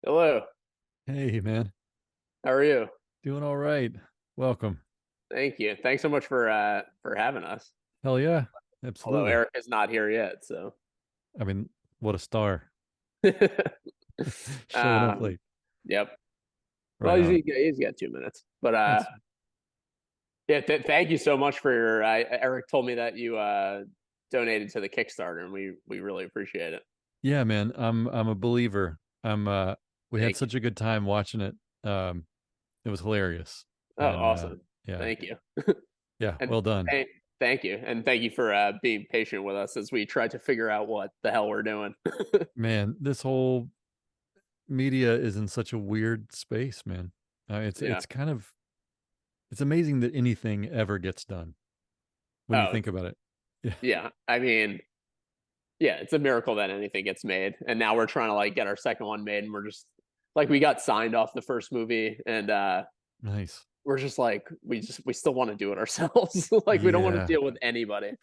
Hello. Hey, man. How are you? Doing all right. Welcome. Thank you. Thanks so much for having us. Hell yeah. Although Absolutely. Eric is not here yet, so I mean, what a star. Showing up um, late. yep. Well, Right on. he's got 2 minutes, but That's yeah. Thank you so much for your. Eric told me that you donated to the Kickstarter, and we really appreciate it. yeah, man. I'm a believer. We had Thank you. such a good time watching it. Um, it was hilarious. Oh, And awesome. yeah. Thank you. Yeah, And well done. thank you, and thank you for being patient with us as we tried to figure out what the hell we're doing. Man, this whole media is in such a weird space, man. It's Yeah. it's kind of it's amazing that anything ever gets done when you Oh, think about it. Yeah. yeah. I mean, yeah, it's a miracle that anything gets made. And now we're trying to like get our second one made, and we're just like we got signed off the first movie, and Nice. we're just like we still want to do it ourselves. Like we don't want to Yeah. deal with anybody.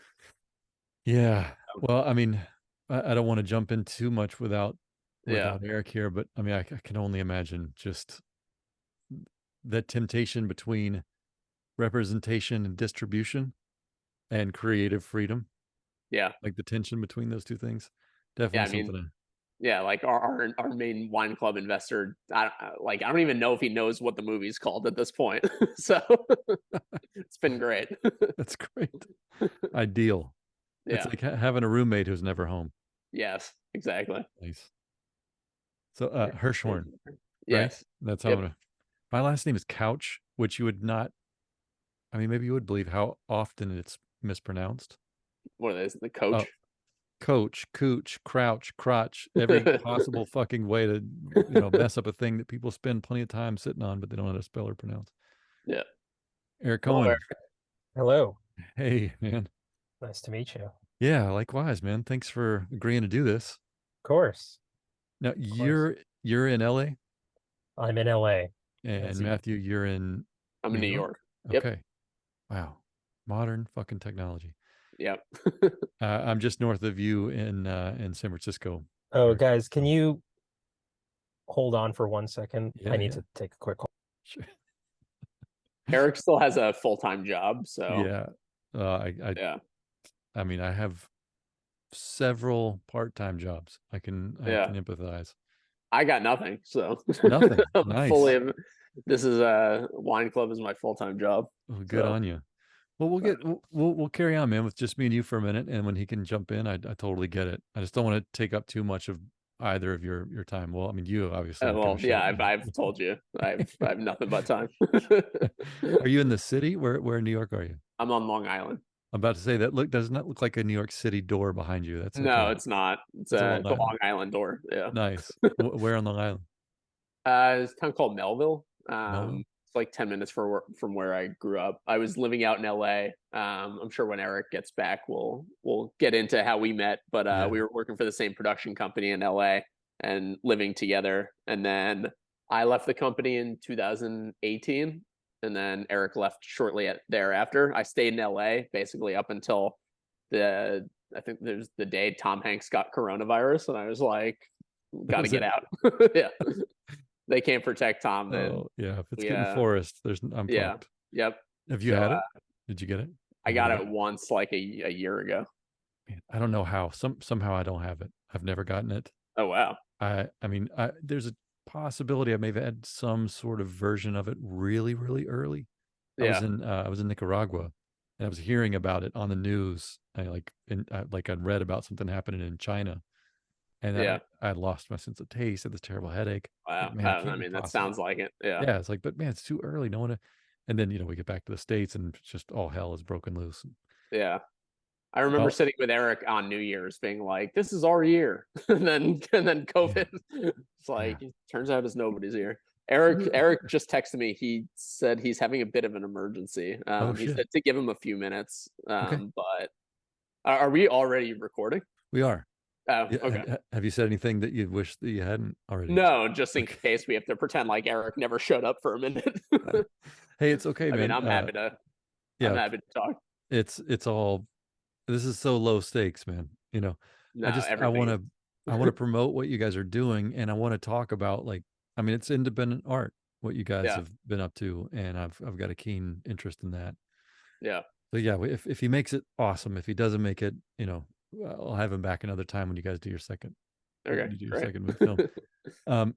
Yeah. Well, I mean, I don't want to jump in too much Yeah. without Eric here, but I mean, I can only imagine just that temptation between representation and distribution and creative freedom, Yeah. like the tension between those two things. Yeah. Definitely I mean, something to, yeah, like our main wine club investor, I don't even know if he knows what the movie's called at this point. So it's been great. that's great. Ideal. It's Yeah. like having a roommate who's never home. Yes, exactly. Nice. So, Hirschhorn, right? Yes. That's how I'm Yep. gonna, my last name is Couch, which you would not, I mean, maybe you would believe how often it's mispronounced. What is the Oh, coach? coach, cooch, crouch, crotch, every possible fucking way to, mess up a thing that people spend plenty of time sitting on, but they don't know how to spell or pronounce. Yeah. Eric Hello, Cohen. Eric. Hello. Hey, man. Nice to meet you. Of Yeah, likewise, man. Thanks for agreeing to do this. course. Now Of course. you're in LA, I'm in LA. and As you, Matthew, you're in I'm in New New York. York. Yep. Okay. Wow. Modern fucking technology. Yep. I'm just north of you in San Francisco, oh, Eric. guys, can So, you hold on for 1 second? I yeah, need yeah. to take a quick call. Sure. Eric still has a full-time job, so Yeah. Uh, I, I yeah. I mean, I have several part-time jobs. I can Yeah. empathize. I got nothing, so Nothing. I'm Nice. fully this is a wine club is my full-time job. Well, good So on you. Well, we'll carry on, man, with just me and you for a minute, and when he can jump in, I totally get it. I just don't want to take up too much of either of your time. Well, I mean, you obviously don't give a well, yeah, shit. I've told you. I have nothing but time. Are you in the city? Where in New York are you? I'm on Long Island. I'm about to say that look does not look like a New York City door behind you. That's No, okay. it's not. It's It's a a Long it's a Island. Long Island door. Yeah. Nice. Where on Long Island? It's a town called Melville. Melville? It's like 10 minutes from where I grew up. I was living out in LA. I'm sure when Eric gets back, we'll get into how we met. But Yeah. we were working for the same production company in LA and living together. And then I left the company in 2018, and then Eric left shortly thereafter. I stayed in LA basically up until the I think there's the day Tom Hanks got coronavirus, and I was like, That got to was get it. out. Yeah, they can't protect Tom. Then Oh, yeah. If it's we, getting forest, I'm yeah, fucked. yep. Have you So had it? Did you get it? I Have you got got it? it once, like a year ago. Man, I don't know how. Somehow I don't have it. I've never gotten it. Oh wow. I mean, there's a possibility I may have had some sort of version of it really, really early. Yeah, I was in Nicaragua, and I was hearing about it on the news. I'd read about something happening in China, and yeah. I lost my sense of taste. Had this terrible headache. Like, Wow. man, it can't I be mean, that possible. sounds like it. Yeah. Yeah, it's like, but man, it's too early. No one. And then we get back to the States, and it's just all hell is broken loose. Yeah. I remember Well, sitting with Eric on New Year's being like, this is our year. And then yeah, COVID. It's yeah. like, it turns out it's nobody's year. Eric just texted me. He said he's having a bit of an emergency. Oh He shit. said to give him a few minutes. Okay, But are we already recording? we are. Oh, Yeah, okay. have you said anything that you wish that you hadn't already? No, just in Okay. case we have to pretend like Eric never showed up for a minute. Hey, it's okay, I mean, man. I'm Yeah, happy to talk. it's all. This is so low stakes, man. No, I want everything to is. I want to promote what you guys are doing, and I want to talk about, like, I mean, it's independent art, what you guys Yeah, have been up to, and I've got a keen interest in that. yeah. So yeah, if he makes it, awesome. If he doesn't make it, I'll have him back another time when you guys do your second, Okay, do your great. second film. Um,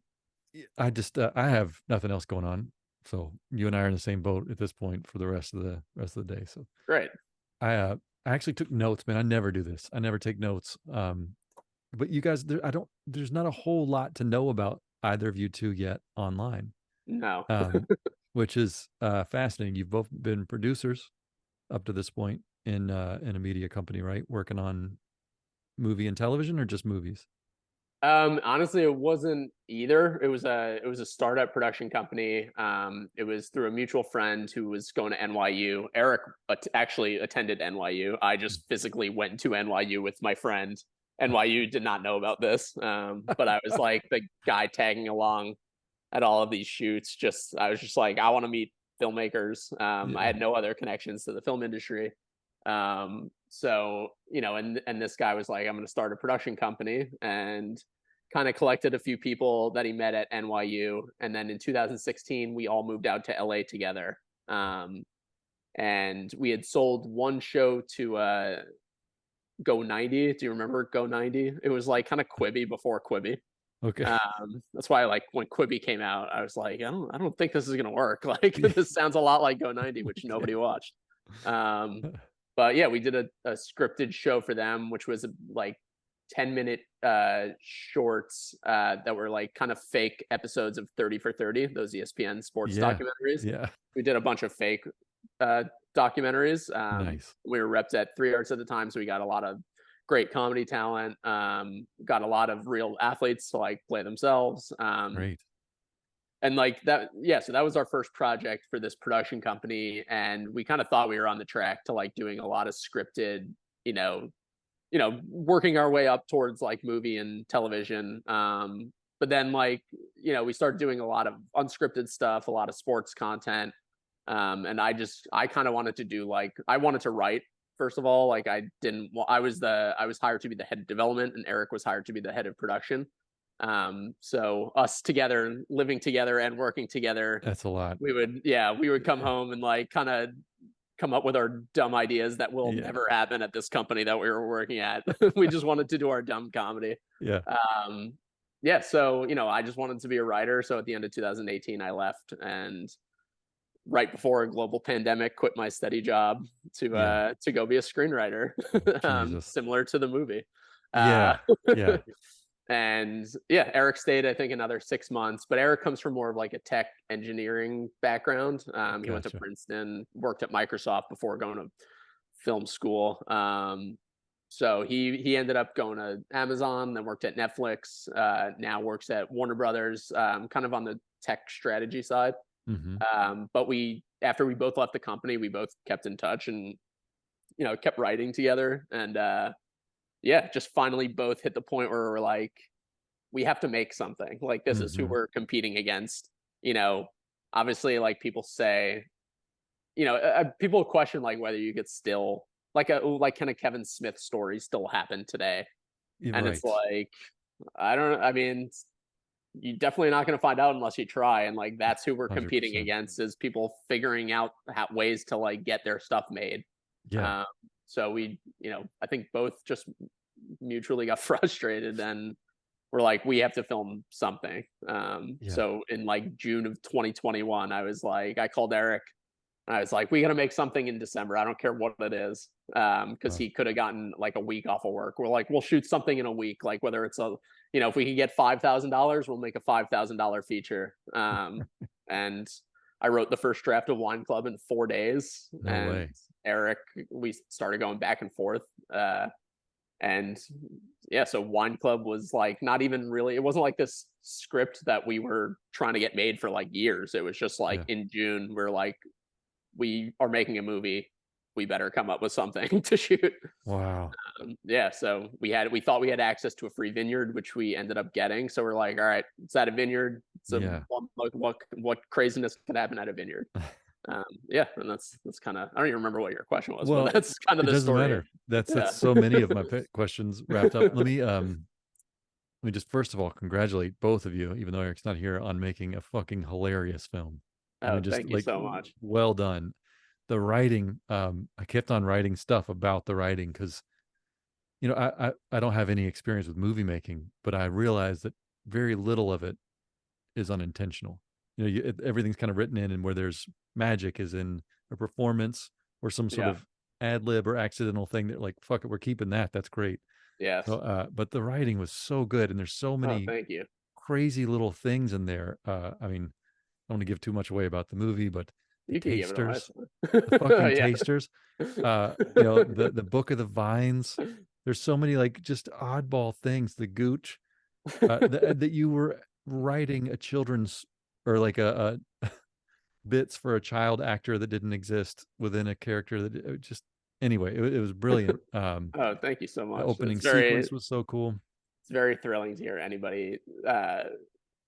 I just I have nothing else going on, so you and I are in the same boat at this point for the rest of the day. So Great. I actually took notes, man. I never do this. I never take notes. But you guys, there's not a whole lot to know about either of you two yet online, No. which is fascinating. You've both been producers up to this point in a media company, right? Working on movie and television, or just movies? Honestly, it wasn't either. It was a startup production company. It was through a mutual friend who was going to NYU. Eric actually attended NYU. I just physically went to NYU with my friend. NYU did not know about this, but I was like the guy tagging along at all of these shoots. I was just like, I want to meet filmmakers. I Yeah. had no other connections to the film industry. So, and this guy was like, I'm going to start a production company, and kind of collected a few people that he met at NYU. And then in 2016, we all moved out to LA together. And we had sold one show to Go 90. Do you remember Go 90? It was like kind of Quibi before Quibi. Okay. That's why, like, when Quibi came out, I was like, I don't think this is gonna work. Like, this sounds a lot like Go 90, which nobody watched. But yeah, we did a scripted show for them, which was like 10-minute shorts that were like kind of fake episodes of 30 for 30, those ESPN sports Yeah. documentaries. Yeah. We did a bunch of fake documentaries. Nice. We were repped at 3 Arts at the time, so we got a lot of great comedy talent. Got a lot of real athletes to like play themselves. Great. And like that, yeah. So that was our first project for this production company, and we kind of thought we were on the track to like doing a lot of scripted, working our way up towards like movie and television. But then like, we started doing a lot of unscripted stuff, a lot of sports content. And I kind of wanted to do like, I wanted to write. First of all, like I was hired to be the head of development, and Eric was hired to be the head of production. So us together, living together and working together, That's a lot. we would come home and like kind of come up with our dumb ideas that will never happen at this company that we were working at. We just wanted to do our dumb comedy. Yeah. So I just wanted to be a writer. So at the end of 2018, I left, and right before a global pandemic, quit my steady job to go be a screenwriter, similar to the movie. Yeah. And yeah, Eric stayed, I think, another 6 months, but Eric comes from more of like a tech engineering background. He went to Princeton, worked at Microsoft before going to film school. So he ended up going to Amazon, then worked at Netflix, now works at Warner Brothers, kind of on the tech strategy side. Mm-hmm. But after we both left the company, we both kept in touch and, kept writing together. And just finally both hit the point where we're like, we have to make something. Like, this is who we're competing against. Obviously, like, people say, people question like whether you could still like kind of Kevin Smith story still happen today. And it's like, I mean, you're definitely not going to find out unless you try. And like, that's who we're 100%. competing against, is people figuring out ways to like get their stuff made. Yeah. So we, I think both just mutually got frustrated, and we're like, we have to film something. So in like June of 2021, I called Eric, and I was like, we got to make something in December. I don't care what it is. Cause he could have gotten like a week off of work. We're like, we'll shoot something in a week. Like, whether it's if we can get $5,000, we'll make a $5,000 feature. And I wrote the first draft of Wine Club in 4 days. No and way. Eric, we started going back and forth. So Wine Club was like, not even really, it wasn't like this script that we were trying to get made for like years. It was just like, in June, we're like, we are making a movie, we better come up with something to shoot. Wow. So we thought we had access to a free vineyard, which we ended up getting. So we're like, all right, it's at a vineyard. So what craziness could happen at a vineyard? And that's kind of, I don't even remember what your question was, but that's kind of the story. Matter. That's so many of my questions wrapped up. Let me me just first of all congratulate both of you, even though Eric's not here, on making a fucking hilarious film. I Oh, mean, just thank you like so much. well done. The writing, I kept on writing stuff about the writing because I don't have any experience with movie making, but I realized that very little of it is unintentional. Everything's kind of written in, and where there's magic is in a performance or some sort Yeah. of ad lib or accidental thing that like, fuck it, we're keeping that. That's great. Yes. So, but the writing was so good, and there's so Oh, many thank you. crazy little things in there. I mean, I don't want to give too much away about the movie, but the You can give it away. tasters, the fucking Yeah. tasters, the Book of the Vines. There's so many like just oddball things. The Gooch, that you were writing a children's or like a bits for a child actor that didn't exist within a character that just anyway. It was brilliant. Oh, thank you so The much. opening sequence was so cool. It's very thrilling to hear anybody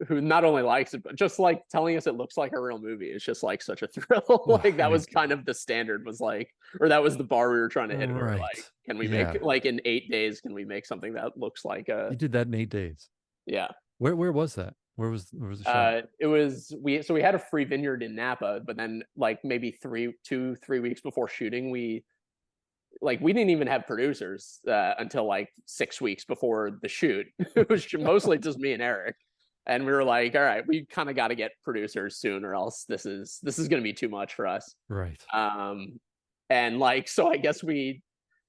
who not only likes it, but just like telling us it looks like a real movie. It's just like such a thrill. Well, Like that I was mean, kind of the standard, was like, or that was the bar we were trying to hit. We were like, right. can we Yeah. make like in 8 days? Can we make something that looks like a? You did that in 8 days. Yeah. Where was that? Where was the shot? It was we had a free vineyard in Napa, but then like maybe 3 weeks before shooting, we didn't even have producers until like 6 weeks before the shoot. It was mostly just me and Eric, and we were like, all right, we kind of got to get producers soon, or else this is going to be too much for us. Right. And like, so I guess we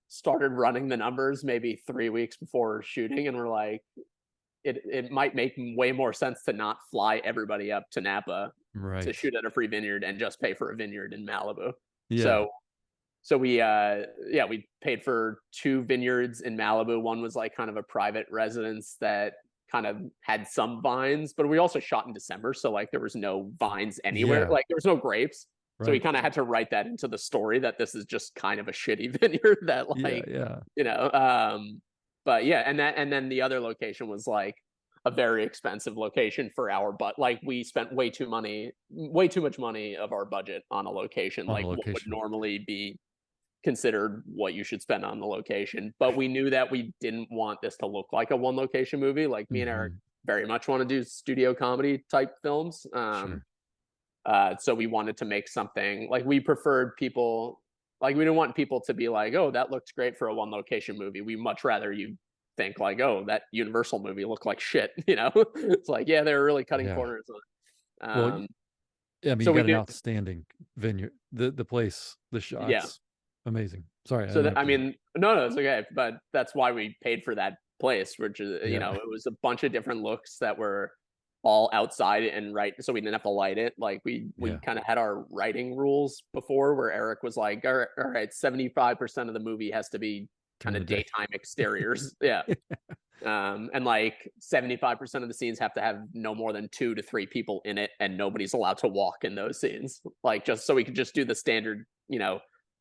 started running the numbers maybe 3 weeks before shooting, and we're like, it might make way more sense to not fly everybody up to Napa Right. to shoot at a free vineyard and just pay for a vineyard in Malibu. Yeah. So we paid for 2 vineyards in Malibu. One was like kind of a private residence that kind of had some vines, but we also shot in December, so like there was no vines anywhere. Yeah. Like there was no grapes. Right. So we kind of had to write that into the story that this is just kind of a shitty vineyard that like but yeah, and then the other location was like a very expensive location for but like we spent way too much money of our budget on a location, like what would normally be considered what you should spend on the location. But we knew that we didn't want this to look like a one location movie. Like me and Eric very much want to do studio comedy type films. Sure. So we wanted to make something like we preferred people, like we didn't want people to be like, oh, that looks great for a one location movie. We much rather you think like, oh, that Universal movie looked like shit. It's like, yeah, they were really cutting corners on it. Well, I mean, so you got an outstanding vineyard. The place, the shots, amazing. Sorry. So I mean, no, it's okay. But that's why we paid for that place, which is, it was a bunch of different looks that were all outside and right. So we didn't have to light it. Like we kind of had our writing rules before, where Eric was like, all right, 75% of the movie has to be kind of daytime exteriors. Yeah. And like 75% of the scenes have to have no more than 2 to 3 people in it, and nobody's allowed to walk in those scenes. Like just so we could just do the standard,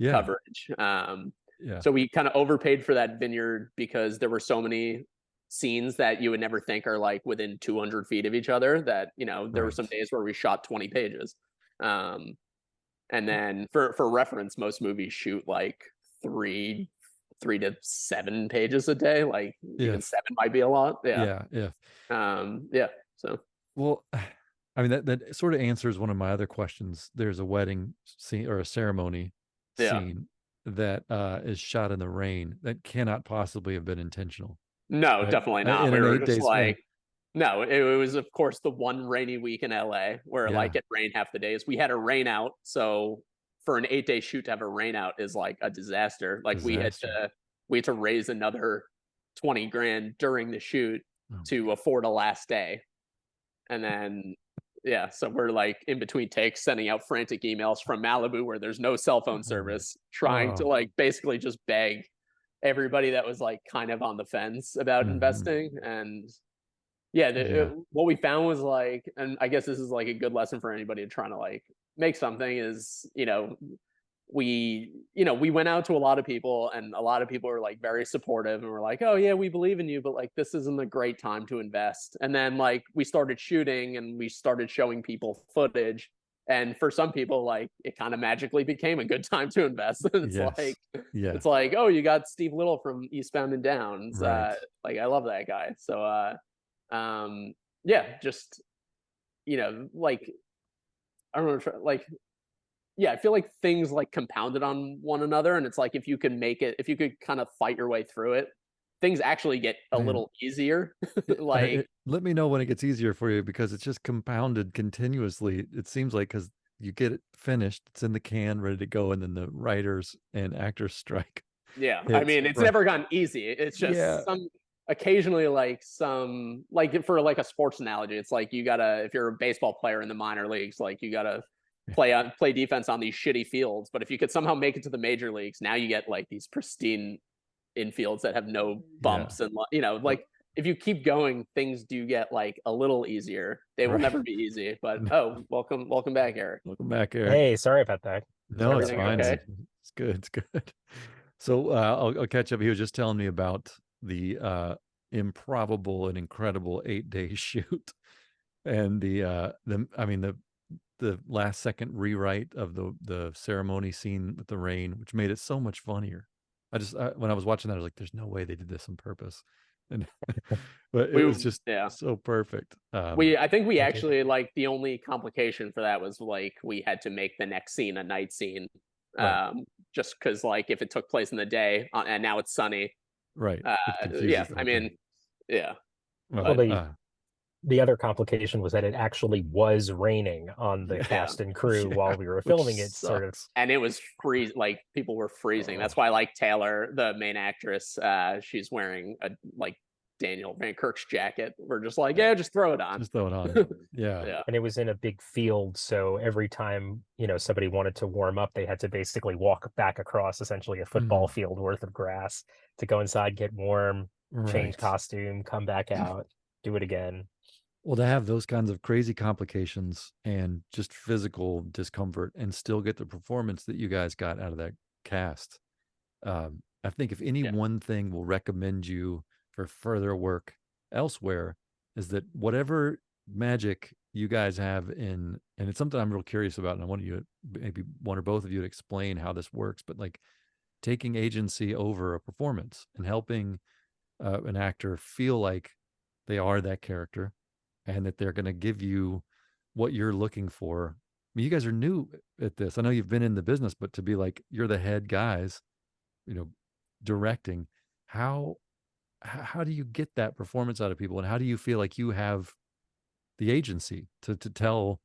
coverage. So we kind of overpaid for that vineyard because there were so many scenes that you would never think are like within 200 feet of each other that, there were some days where we shot 20 pages. And then for reference, most movies shoot like 3 to 7 pages a day. Like even 7 might be a lot. So well, I mean that sort of answers one of my other questions. There's a wedding scene or a ceremony scene that is shot in the rain that cannot possibly have been intentional. No, right? Definitely not. We were just like, no, it was of course the one rainy week in LA where like it rained half the days. We had a rain out, so for an 8-day shoot to have a rain out is like a disaster. Like we had to raise another 20 grand during the shoot to afford a last day. And then so we're like in between takes sending out frantic emails from Malibu where there's no cell phone service, trying to like basically just beg everybody that was like kind of on the fence about investing. And what we found was like, and I guess this is like a good lesson for anybody trying to like make something, is we went out to a lot of people, and a lot of people were like very supportive and were like, oh yeah, we believe in you, but like this isn't a great time to invest. And then like we started shooting and we started showing people footage, and for some people like it kind of magically became a good time to invest. It's it's like, oh, you got Steve Little from Eastbound and Down. Like I love that guy. So Yeah, just, like, I don't know, like, yeah, I feel like things like compounded on one another, and it's like if you could kind of fight your way through it, things actually get a Man, little easier. Like, let me know when it gets easier for you, because it's just compounded continuously. It seems like, because you get it finished, it's in the can, ready to go, and then the writers and actors strike. yeah, I It's mean, it's right. never gotten easy. It's Yeah. just occasionally, like, like, for like a sports analogy, it's like if you're a baseball player in the minor leagues, like, you gotta play defense on these shitty fields. But if you could somehow make it to the major leagues, now you get like these pristine infields that have no bumps, and like, if you keep going, things do get like a little easier. They will Right. never be easy. But welcome back, Eric. Welcome back, Eric. Hey, sorry about that. No, it's everything fine. okay? It's good. It's good. So I'll catch up. He was just telling me about the improbable and incredible 8-day shoot, and the last second rewrite of the ceremony scene with the rain, which made it so much funnier. When I was watching that, I was like, "There's no way they did this on purpose," and but it was just so perfect. I think we Thank you. actually, like, the only complication for that was like we had to make the next scene a night scene, Right. just because, like, if it took place in the day and now it's sunny, Right. It confuses yeah, the I whole thing. mean, yeah, Well, but the other complication was that it actually was raining on the Yeah. cast and crew Yeah, while we were which filming it, sort of. sucks. and it was like people were freezing. That's Oh. why, like, Taylor, the main actress, she's wearing a, like, Daniel Van Kirk's jacket. We're just like, yeah, just throw it on. Just throw it on. Yeah. Yeah. And it was in a big field, so every time, somebody wanted to warm up, they had to basically walk back across essentially a football field worth of grass to go inside, get warm, change Right. costume, come back out, do it again. Well, to have those kinds of crazy complications and just physical discomfort and still get the performance that you guys got out of that cast, I think if any one thing will recommend you for further work elsewhere, is that whatever magic you guys have and it's something I'm real curious about, and I want you to, maybe one or both of you, to explain how this works, but like taking agency over a performance and helping an actor feel like they are that character, and that they're going to give you what you're looking for. I mean, you guys are new at this. I know you've been in the business, but to be like, you're the head guys, directing, how do you get that performance out of people, and how do you feel like you have the agency to tell,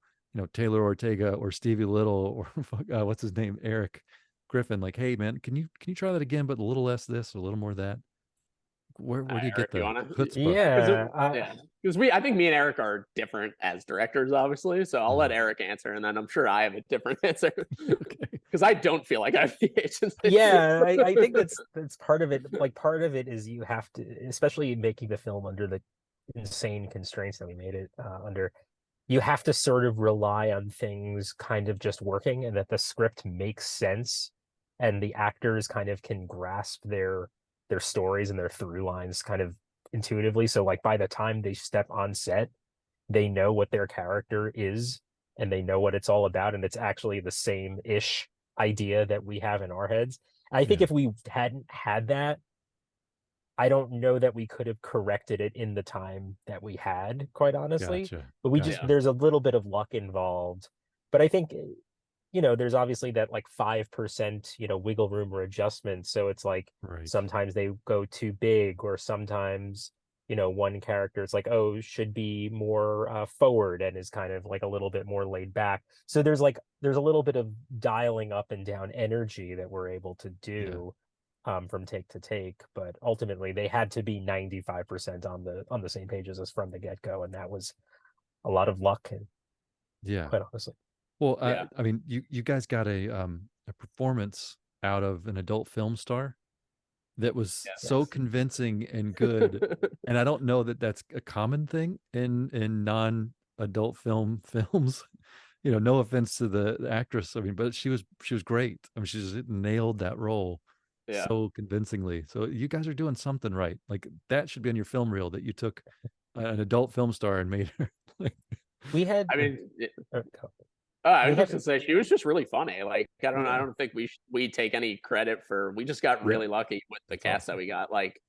Taylor Ortega or Stevie Little or what's his name, Eric Griffin, like, hey man, can you try that again, but a little less this or a little more that? Where do you Eric, get the chutzpah? Yeah. Because I think me and Eric are different as directors, obviously. So I'll let Eric answer, and then I'm sure I have a different answer. Okay. Because I don't feel like I have the agency. Yeah, I think that's part of it. Like, part of it is you have to, especially making the film under the insane constraints that we made it under, you have to sort of rely on things kind of just working, and that the script makes sense, and the actors kind of can grasp their stories and their through lines kind of intuitively. So like by the time they step on set, they know what their character is and they know what it's all about, and it's actually the same-ish idea that we have in our heads. I think if we hadn't had that, I don't know that we could have corrected it in the time that we had, quite honestly. Gotcha. But there's a little bit of luck involved. But I think, there's obviously that like 5%, wiggle room or adjustment. So it's like sometimes they go too big, or sometimes, one character, it's like, oh, should be more forward and is kind of like a little bit more laid back. So there's a little bit of dialing up and down energy that we're able to do from take to take. But ultimately they had to be 95% on the same page as us from the get-go. And that was a lot of luck, and quite honestly. Well, I mean, you guys got a performance out of an adult film star that was so convincing and good, and I don't know that that's a common thing in non-adult films. No offense to the actress, I mean, but she was great. I mean, she just nailed that role so convincingly. So you guys are doing something right. Like, that should be on your film reel, that you took an adult film star and made her like. We had. I mean, I was just gonna say, she was just really funny. Like, I don't think we take any credit for. We just got really lucky with the cast that we got. Like,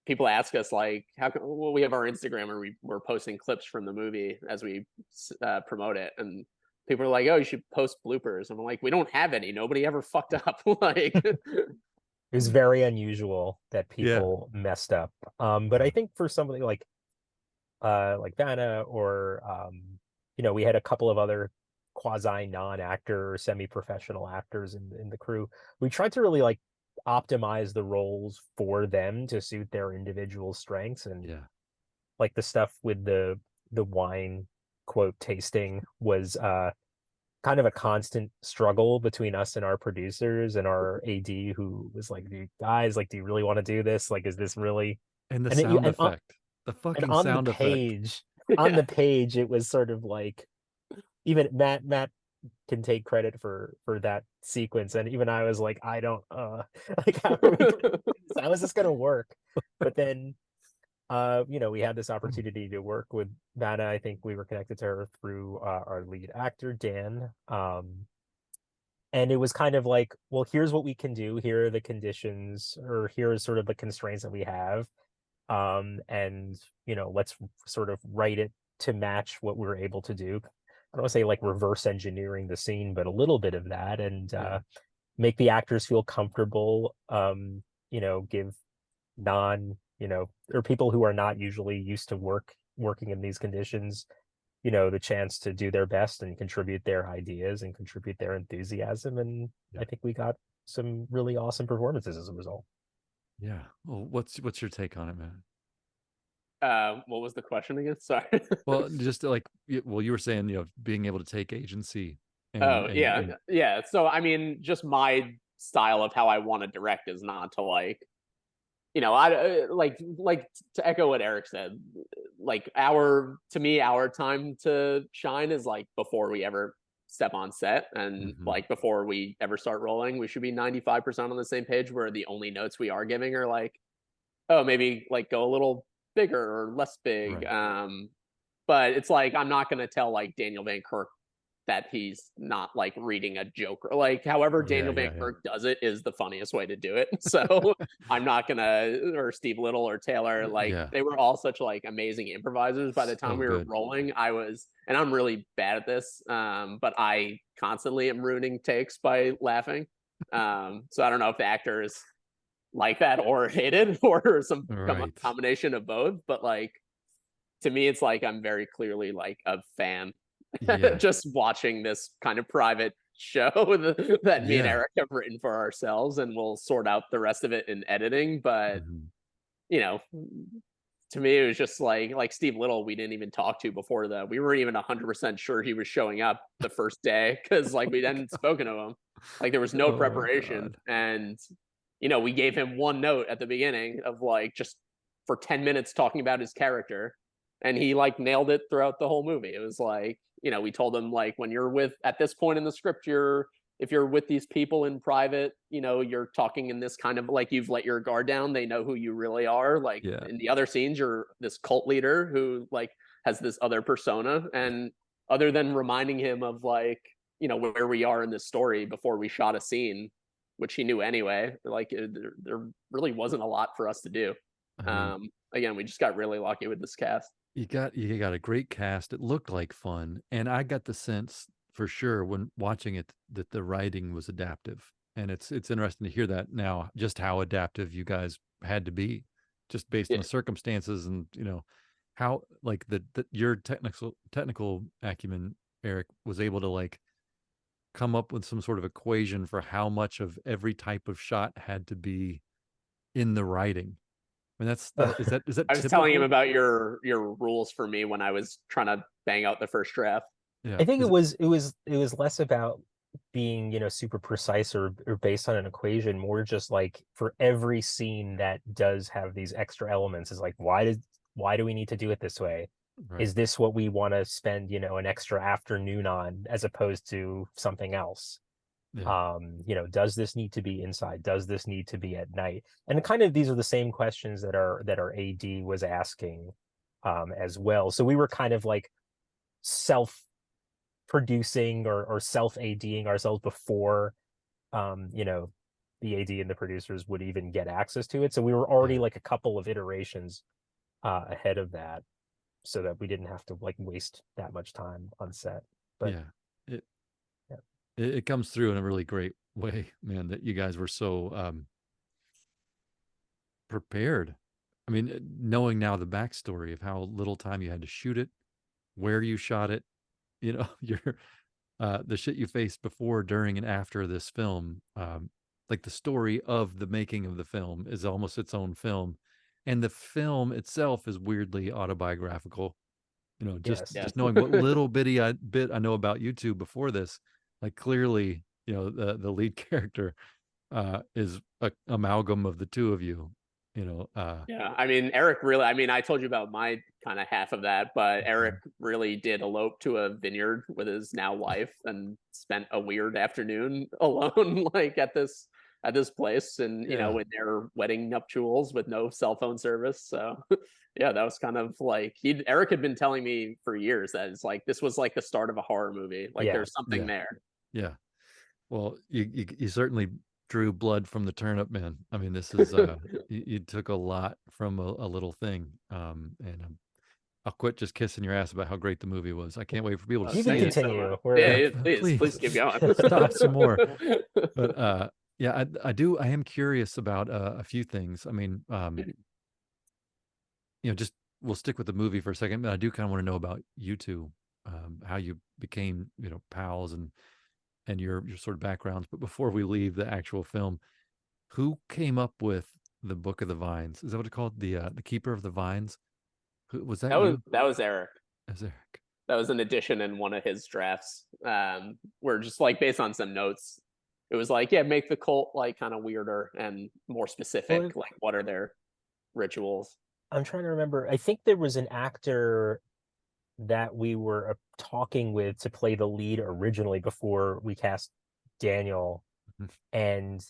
people ask us like, how come, well, we have our Instagram where we're posting clips from the movie as we promote it, and people are like, oh, you should post bloopers. I'm like, we don't have any. Nobody ever fucked up. Like, It was very unusual that Yeah. people messed up. But I think for somebody like Vanna, or we had a couple of other quasi non-actor or semi-professional actors in the crew. We tried to really like optimize the roles for them to suit their individual strengths, and Yeah. like the stuff with the wine quote tasting was kind of a constant struggle between us and our producers and our AD, who was like, "Dude, guys, like, do you really want to do this? Like, is this really?" And the And sound effect. The and fucking on the sound effect. page, on the page, it was sort of like, even Matt can take credit for that sequence, and even I was like, I don't like, how are we gonna do this? How is this gonna work? But then we had this opportunity to work with Vanna. I think we were connected to her through our lead actor Dan, and it was kind of like, well, here's what we can do, here are the conditions, or here's sort of the constraints that we have, and let's sort of write it to match what we're able to do. I don't want to say like reverse engineering the scene, but a little bit of that, and make the actors feel comfortable, give or people who are not usually used to working in these conditions, the chance to do their best and contribute their ideas and contribute their enthusiasm. And I think we got some really awesome performances as a result. Yeah. Well, what's your take on it, man? What was the question again? Sorry. Well, just like, you were saying, being able to take agency. Oh, yeah. So, I mean, just my style of how I want to direct is not to like, I like to echo what Eric said. Like, our time to shine is like before we ever step on set, and like before we ever start rolling, we should be 95% on the same page, where the only notes we are giving are like, oh, maybe like go a little bigger or less big. Right. But it's like, I'm not going to tell like Daniel Van Kirk that he's not like reading a joke, or like however Daniel Van Kirk does it is the funniest way to do it. So I'm not gonna, or Steve Little or Taylor, like they were all such like amazing improvisers. By the time we were rolling, and I'm really bad at this, but I constantly am ruining takes by laughing. So I don't know if the actors like that or hate it, or some combination of both, but like, to me, it's like I'm very clearly like a fan just watching this kind of private show that me and Eric have written for ourselves, and we'll sort out the rest of it in editing. But to me, it was just like Steve Little, we didn't even talk to before that. We weren't even 100% sure he was showing up the first day, because like we hadn't spoken to him. Like, there was no preparation. And we gave him one note at the beginning of like just for 10 minutes talking about his character, and he like nailed it throughout the whole movie. It was like, we told him like, when you're at this point in the script, if you're with these people in private, you're talking in this kind of like, you've let your guard down. They know who you really are. Like in the other scenes, you're this cult leader who like has this other persona. And other than reminding him of like, where we are in this story before we shot a scene, which he knew anyway, like there really wasn't a lot for us to do. Again, we just got really lucky with this cast. You got a great cast. It looked like fun, and I got the sense for sure when watching it that the writing was adaptive. And it's interesting to hear that now, just how adaptive you guys had to be, just based on the circumstances, and how like your technical acumen, Eric, was able to like come up with some sort of equation for how much of every type of shot had to be in the writing. I mean, is that I was telling him about your rules for me when I was trying to bang out the first draft. I think it was less about being super precise or based on an equation, more just like, for every scene that does have these extra elements, is like, why do we need to do it this way? Is this what we want to spend an extra afternoon on, as opposed to something else? Does this need to be inside? Does this need to be at night? And kind of, these are the same questions that our AD was asking as well. So we were kind of like self-producing or self-ADing ourselves before the AD and the producers would even get access to it. So we were already like a couple of iterations ahead of that, so that we didn't have to like waste that much time on set. But it yeah. it comes through in a really great way, man, that you guys were so prepared. I mean, knowing now the backstory of how little time you had to shoot it, where you shot it, you know, your the shit you faced before, during, and after this film. Like the story of the making of the film is almost its own film, and the film itself is weirdly autobiographical. You know, Yes. just knowing what little bit I know about you two before this, like clearly, you know, the lead character is a amalgam of the two of you. You know, Yeah, I mean, Eric really, I mean, I told you about my kind of half of that, but Eric really did elope to a vineyard with his now wife and spent a weird afternoon alone, like at this place, and you know, in their wedding nuptials with no cell phone service. So yeah, that was kind of like Eric had been telling me for years that it's like this was like the start of a horror movie. Like there's something there. Yeah. Well, you certainly drew blood from the turnip, man. I mean, this is you took a lot from a little thing. And I'll quit just kissing your ass about how great the movie was. I can't wait for people to You see can it. continue. Yeah, please keep going. Stop some more. But yeah, I am curious about a few things. I mean, you know, just we'll stick with the movie for a second, but I do kind of want to know about you two, how you became, you know, pals, and your sort of backgrounds. But before we leave the actual film, who came up with the Book of the Vines? Is that what it's called? The Keeper of the Vines? Who was that? That was Eric. That was Eric. That was an addition in one of his drafts. Where just like based on some notes, it was like, yeah, make the cult like kind of weirder and more specific. Like, what are their rituals? I'm trying to remember. I think there was an actor that we were talking with to play the lead originally before we cast Daniel. And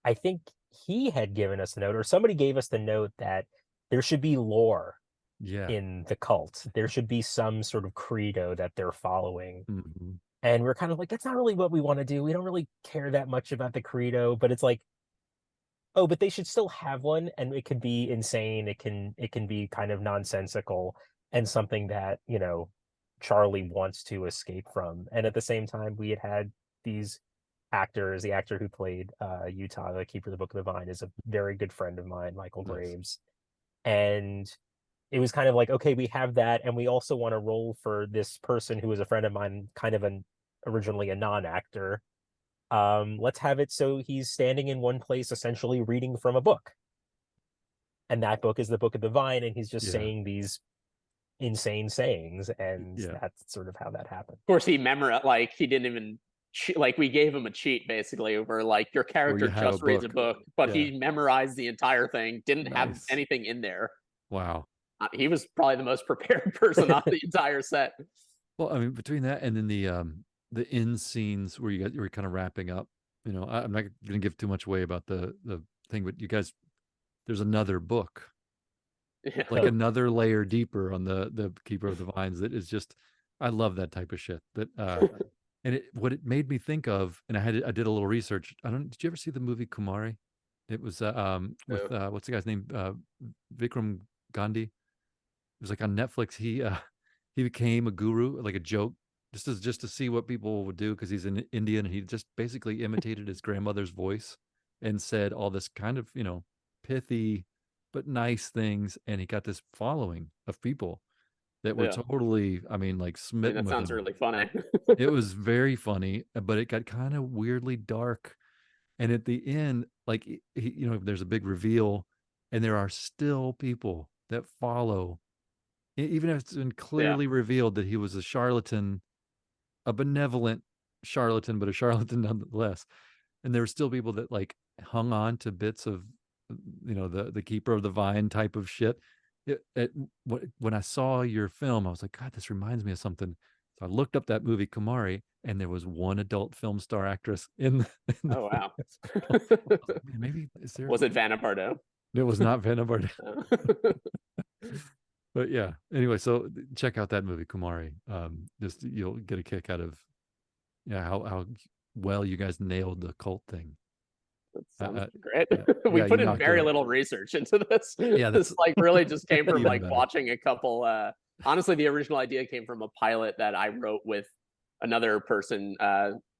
I think he had given us a note, or somebody gave us the note, that there should be lore in the cult. There should be some sort of credo that they're following. And we're kind of like, that's not really what we want to do. We don't really care that much about the credo, but it's like, oh, but they should still have one, and it could be insane. It can be kind of nonsensical and something that, you know, Charlie wants to escape from. And at the same time, we had these actors. The actor who played Utah, the Keeper of the Book of the Vine, is a very good friend of mine, Michael Graves. And it was kind of like, okay, we have that, and we also want to roll for this person who is a friend of mine, kind of originally a non-actor. Let's have it so he's standing in one place, essentially reading from a book. And that book is the Book of the Vine, and he's just saying these insane sayings, and that's sort of how that happened. Of course, he didn't even like, we gave him a cheat basically, where like your character just reads a book, but he memorized the entire thing, didn't have anything in there. Wow. He was probably the most prepared person on the entire set. Well, I mean, between that and then the end scenes where you were kind of wrapping up, you know, I'm not going to give too much away about the thing, but you guys, there's another book, like another layer deeper on the Keeper of the Vines. That is just, I love that type of shit. That and what it made me think of, and I did a little research. Did you ever see the movie Kumari? It was with what's the guy's name? Vikram Gandhi. It was like on Netflix. He became a guru, like a joke, just to see what people would do, because he's an Indian, and he just basically imitated his grandmother's voice and said all this kind of, you know, pithy but nice things, and he got this following of people that were totally, I mean, like smitten. That sounds really funny. It was very funny, but it got kind of weirdly dark. And at the end, like, you know, there's a big reveal, and there are still people that follow, even if it's been clearly revealed that he was a charlatan, a benevolent charlatan, but a charlatan nonetheless. And there were still people that like hung on to bits of, you know, the Keeper of the Vine type of shit. When I saw your film, I was like, God, this reminds me of something. So I looked up that movie Kumari, and there was one adult film star actress in the oh wow. Maybe was it Vanna Bardot? It was not Vanna Bardot. But yeah, anyway, so check out that movie Kumari. Just you'll get a kick out of how well you guys nailed the cult thing. That sounds Uh, great. yeah, We yeah, you put in knocked it very out. little research into this. Yeah, This that's like really just came from even like better. watching a couple. Honestly, the original idea came from a pilot that I wrote with another person.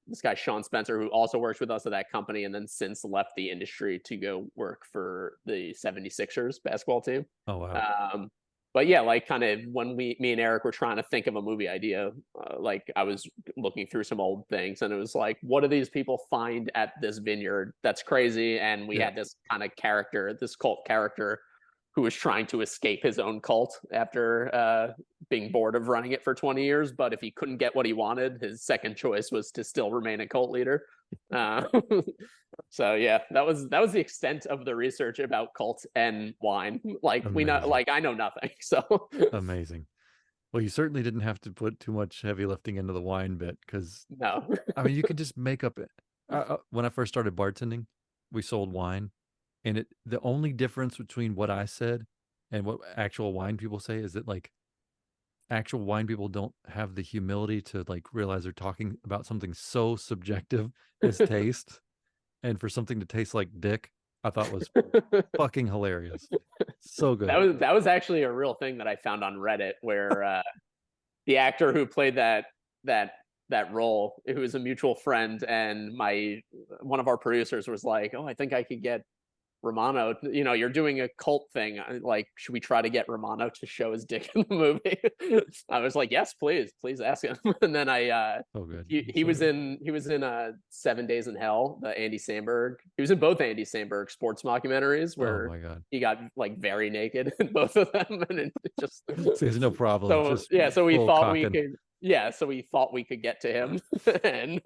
This guy Sean Spencer, who also works with us at that company, and then since left the industry to go work for the 76ers basketball team. Oh wow. But yeah, like kind of when me and Eric were trying to think of a movie idea, like I was looking through some old things, and it was like, what do these people find at this vineyard that's crazy? And we Yeah. had this kind of character, this cult character, who was trying to escape his own cult after being bored of running it for 20 years. But if he couldn't get what he wanted, his second choice was to still remain a cult leader. So yeah, that was the extent of the research about cult and wine. Like we know, Amazing. like I know nothing. So Amazing. Well, you certainly didn't have to put too much heavy lifting into the wine bit, because no. I mean, you could just make up it. When I first started bartending, we sold wine, and the only difference between what I said and what actual wine people say is that, like, actual wine people don't have the humility to like realize they're talking about something so subjective as taste, and for something to taste like dick, I thought was fucking hilarious. So good. That was actually a real thing that I found on Reddit, where the actor who played that role, who was a mutual friend, and one of our producers was like, "Oh, I think I could get Romano. You know, you're doing a cult thing. Like, should we try to get Romano to show his dick in the movie?" I was like, "Yes, please ask him." And then So good. he So was good. in 7 Days in Hell, the Andy Samberg. He was in both Andy Samberg sports mockumentaries Oh where my god. he got like very naked in both of them, and it just So there's no problem. so Just yeah. So we full thought we cocking. could. Yeah, so we thought we could get to him, and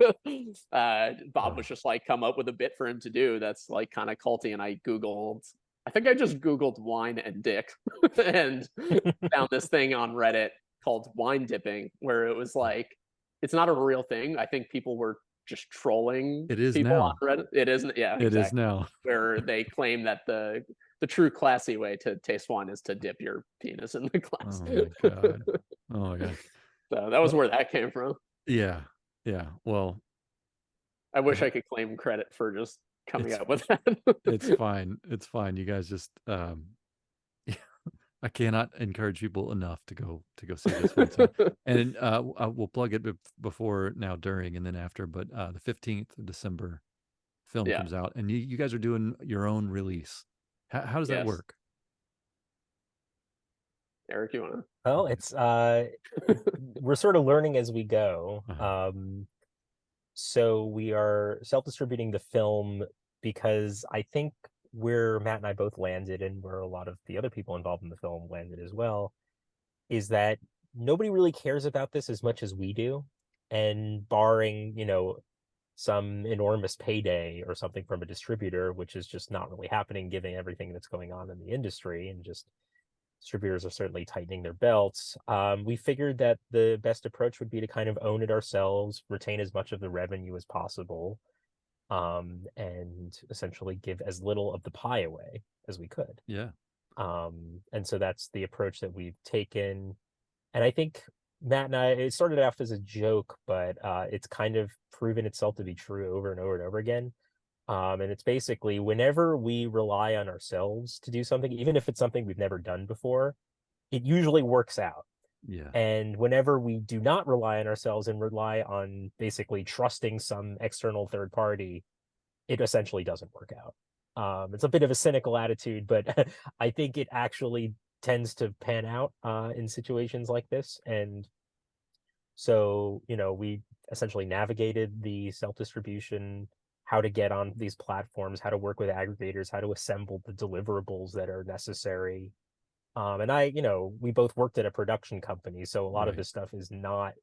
Bob was just like, come up with a bit for him to do that's like kind of culty. And I think I just Googled wine and dick and found this thing on Reddit called wine dipping, where it was like, it's not a real thing. I think people were just trolling It is people on now. Reddit. It isn't, yeah, It is exactly. now. Where they claim that the true classy way to taste wine is to dip your penis in the glass. Oh my god. Oh my god. So that was Well, where that came from. yeah. Yeah. Well, I wish I could claim credit for just coming it's up with that. it's fine. It's fine. You guys just I cannot encourage people enough to go see this one time. And we'll plug it before, now, during, and then after. But the 15th of December, film Yeah. comes out, and you guys are doing your own release. How does that Yes. work? Eric, you want to? Oh, it's we're sort of learning as we go. Uh-huh. So we are self-distributing the film because I think where Matt and I both landed, and where a lot of the other people involved in the film landed as well, is that nobody really cares about this as much as we do. And barring, some enormous payday or something from a distributor, which is just not really happening given everything that's going on in the industry, and just distributors are certainly tightening their belts. We figured that the best approach would be to kind of own it ourselves, retain as much of the revenue as possible, and essentially give as little of the pie away as we could. Yeah. And so that's the approach that we've taken. And I think Matt and I, it started off as a joke, but it's kind of proven itself to be true over and over and over again. And it's basically, whenever we rely on ourselves to do something, even if it's something we've never done before, it usually works out. Yeah. And whenever we do not rely on ourselves and rely on basically trusting some external third party, it essentially doesn't work out. It's a bit of a cynical attitude, but I think it actually tends to pan out in situations like this. And so, we essentially navigated the self-distribution, how to get on these platforms, how to work with aggregators, how to assemble the deliverables that are necessary. And we both worked at a production company, so a lot of Right. this stuff is not,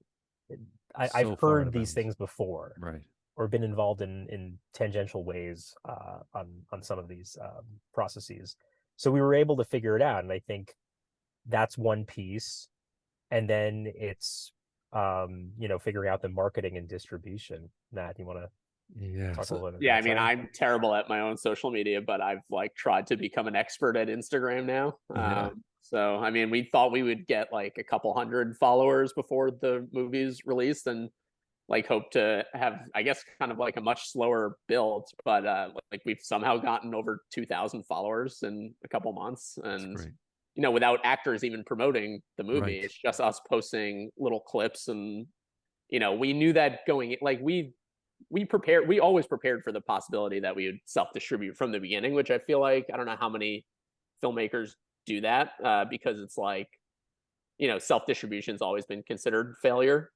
So I've far heard these advanced. things before, Right. or been involved in tangential ways on some of these processes. So we were able to figure it out, and I think that's one piece. And then it's figuring out the marketing and distribution. Matt, you want to Yeah. talk a little bit Yeah, I about mean, that? I'm terrible at my own social media, but I've like tried to become an expert at Instagram now. Yeah. So I mean, we thought we would get like a couple hundred followers before the movie's released, and like hope to have, I guess, kind of like a much slower build, but like we've somehow gotten over 2,000 followers in a couple months, That's and great. you know, without actors even promoting the movie, Right. it's just us posting little clips, and you know, we knew that going, like we always prepared for the possibility that we would self-distribute from the beginning, which I feel like, I don't know how many filmmakers do that, because it's like, you know, self-distribution's always been considered failure.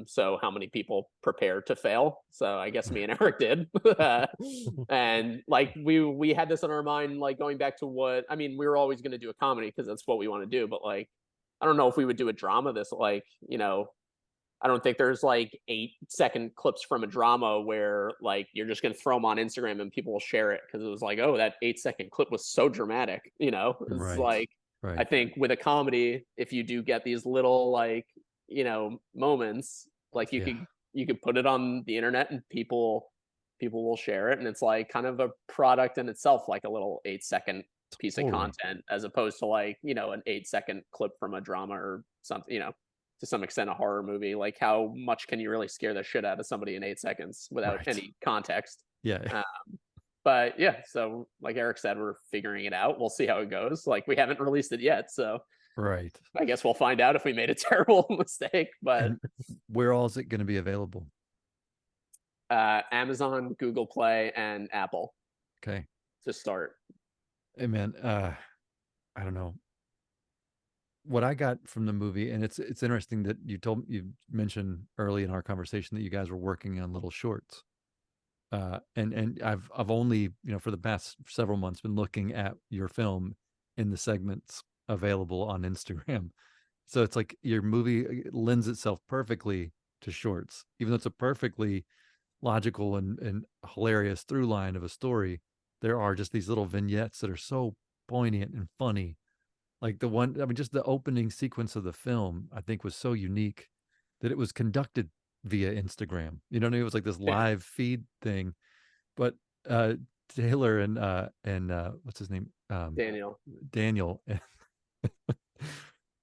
So how many people prepare to fail? So I guess me and Eric did. And like we had this on our mind, like going back to what, I mean, we were always going to do a comedy because that's what we want to do, but like I don't know if we would do a drama this, like, you know, I don't think there's like 8-second clips from a drama where like you're just going to throw them on Instagram and people will share it because it was like, oh, that 8-second clip was so dramatic. You know, it's Right. like, I Right. think with a comedy, if you do get these little like, you know, moments, like Yeah. you could put it on the internet and people will share it, and it's like kind of a product in itself, like a little 8-second piece of Totally. content, as opposed to like, you know, an 8-second clip from a drama or something, you know, to some extent a horror movie. Like how much can you really scare the shit out of somebody in 8 seconds without Right. any context? Yeah. Uh, but yeah, so like Eric said, we're figuring it out. We'll see how it goes. Like we haven't released it yet, so Right. I guess we'll find out if we made a terrible mistake. But And where all is it going to be available? Amazon, Google Play, and Apple Okay. to start. Hey man, I don't know what I got from the movie, and it's interesting that you mentioned early in our conversation that you guys were working on little shorts. And I've only, you know, for the past several months been looking at your film in the segments available on Instagram. So it's like your movie lends itself perfectly to shorts, even though it's a perfectly logical and hilarious through line of a story. There are just these little vignettes that are so poignant and funny. Like the one, I mean, just the opening sequence of the film, I think was so unique that it was conducted via Instagram. You know what I mean? It was like this live feed thing. But uh Taylor and what's his name? Daniel. Daniel.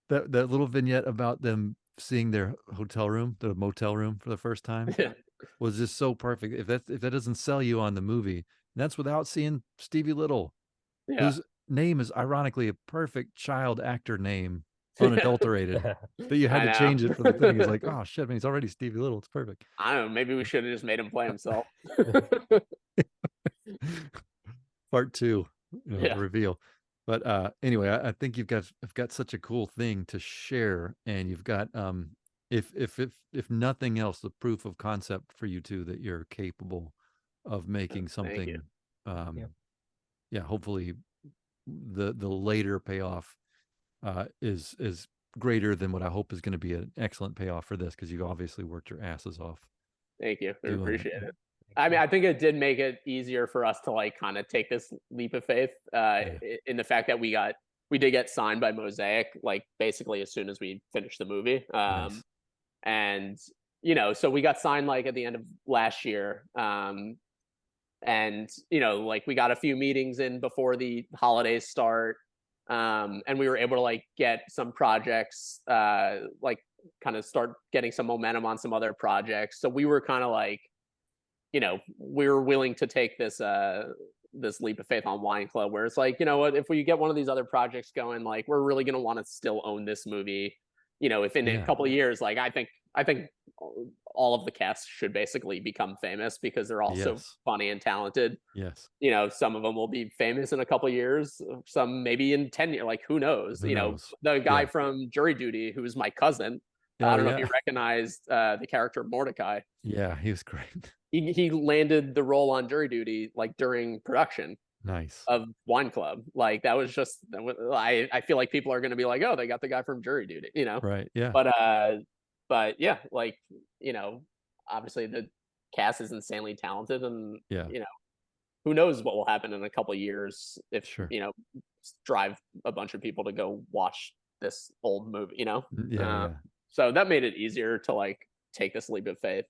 That little vignette about them seeing their hotel room, the motel room for the first time Yeah. was just so perfect. If that doesn't sell you on the movie, and that's without seeing Stevie Little, Yeah. whose name is ironically a perfect child actor name, unadulterated. That you had I to change it for the thing. It's know. like, oh shit, man, he's already Stevie Little. It's perfect. I don't know. Maybe we should have just made him play himself. Part two, you know, the Yeah. reveal. But anyway, I think I've got such a cool thing to share, and you've got if nothing else, the proof of concept for you two that you're capable of making Thank you. something. Yep. Yeah, hopefully the later payoff is greater than what I hope is going to be an excellent payoff for this, because you've obviously worked your asses off Thank you. I doing it. appreciate it. I mean, I think it did make it easier for us to like kind of take this leap of faith, Yeah. in the fact that we did get signed by Mosaic like basically as soon as we finished the movie. Nice. And you know, so we got signed like at the end of last year. And you know, like we got a few meetings in before the holidays start. And we were able to like get some projects, like kind of start getting some momentum on some other projects. So we were kind of like, you know, we were willing to take this leap of faith on Wine Club, where it's like, you know what, if we get one of these other projects going, like we're really gonna want to still own this movie. You know, if in a couple of years, like I think all of the cast should basically become famous because they're all so Yes. funny and talented. Yes. You know, some of them will be famous in a couple of years, some maybe in 10 years, like who knows? Who You know, knows? the guy Yeah. from Jury Duty, who's my cousin, Oh I don't know if yeah. you recognized the character Mordecai. Yeah, he was great. He landed the role on Jury Duty like during production Nice. of Wine Club. Like that was just, I feel like people are going to be like, oh, they got the guy from Jury Duty, you know. Right. Yeah. But yeah, like, you know, obviously the cast is insanely talented, and Yeah. you know, who knows what will happen in a couple of years if, Sure. you know, drive a bunch of people to go watch this old movie, you know. Yeah. So that made it easier to like take this leap of faith.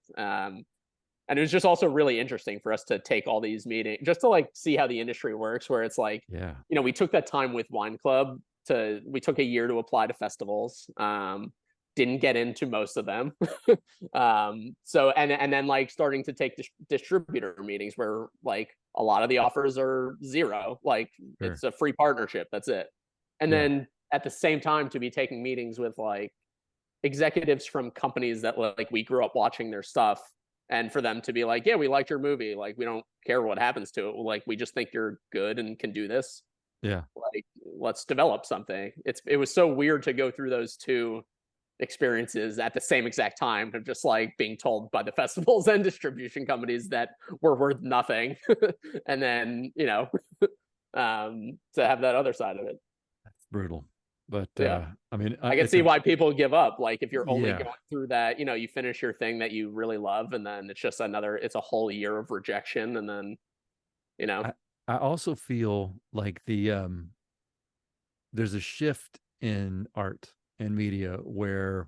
And it was just also really interesting for us to take all these meetings just to like see how the industry works, where it's like, Yeah. you know, we took that time with Wine Club we took a year to apply to festivals, didn't get into most of them. So and then like starting to take distributor meetings where like a lot of the offers are zero, like Sure. it's a free partnership, that's it. And Yeah. then at the same time to be taking meetings with like executives from companies that like we grew up watching their stuff, and for them to be like, yeah, we liked your movie, like we don't care what happens to it, like we just think you're good and can do this, Yeah. like let's develop something. It was so weird to go through those two experiences at the same exact time of just like being told by the festivals and distribution companies that we're worth nothing. And then to have that other side of it. That's brutal. But Yeah. I mean, I can see why people give up. Like if you're only Yeah. going through that, you finish your thing that you really love, and then it's just it's a whole year of rejection, and then I also feel like there's a shift in art and media where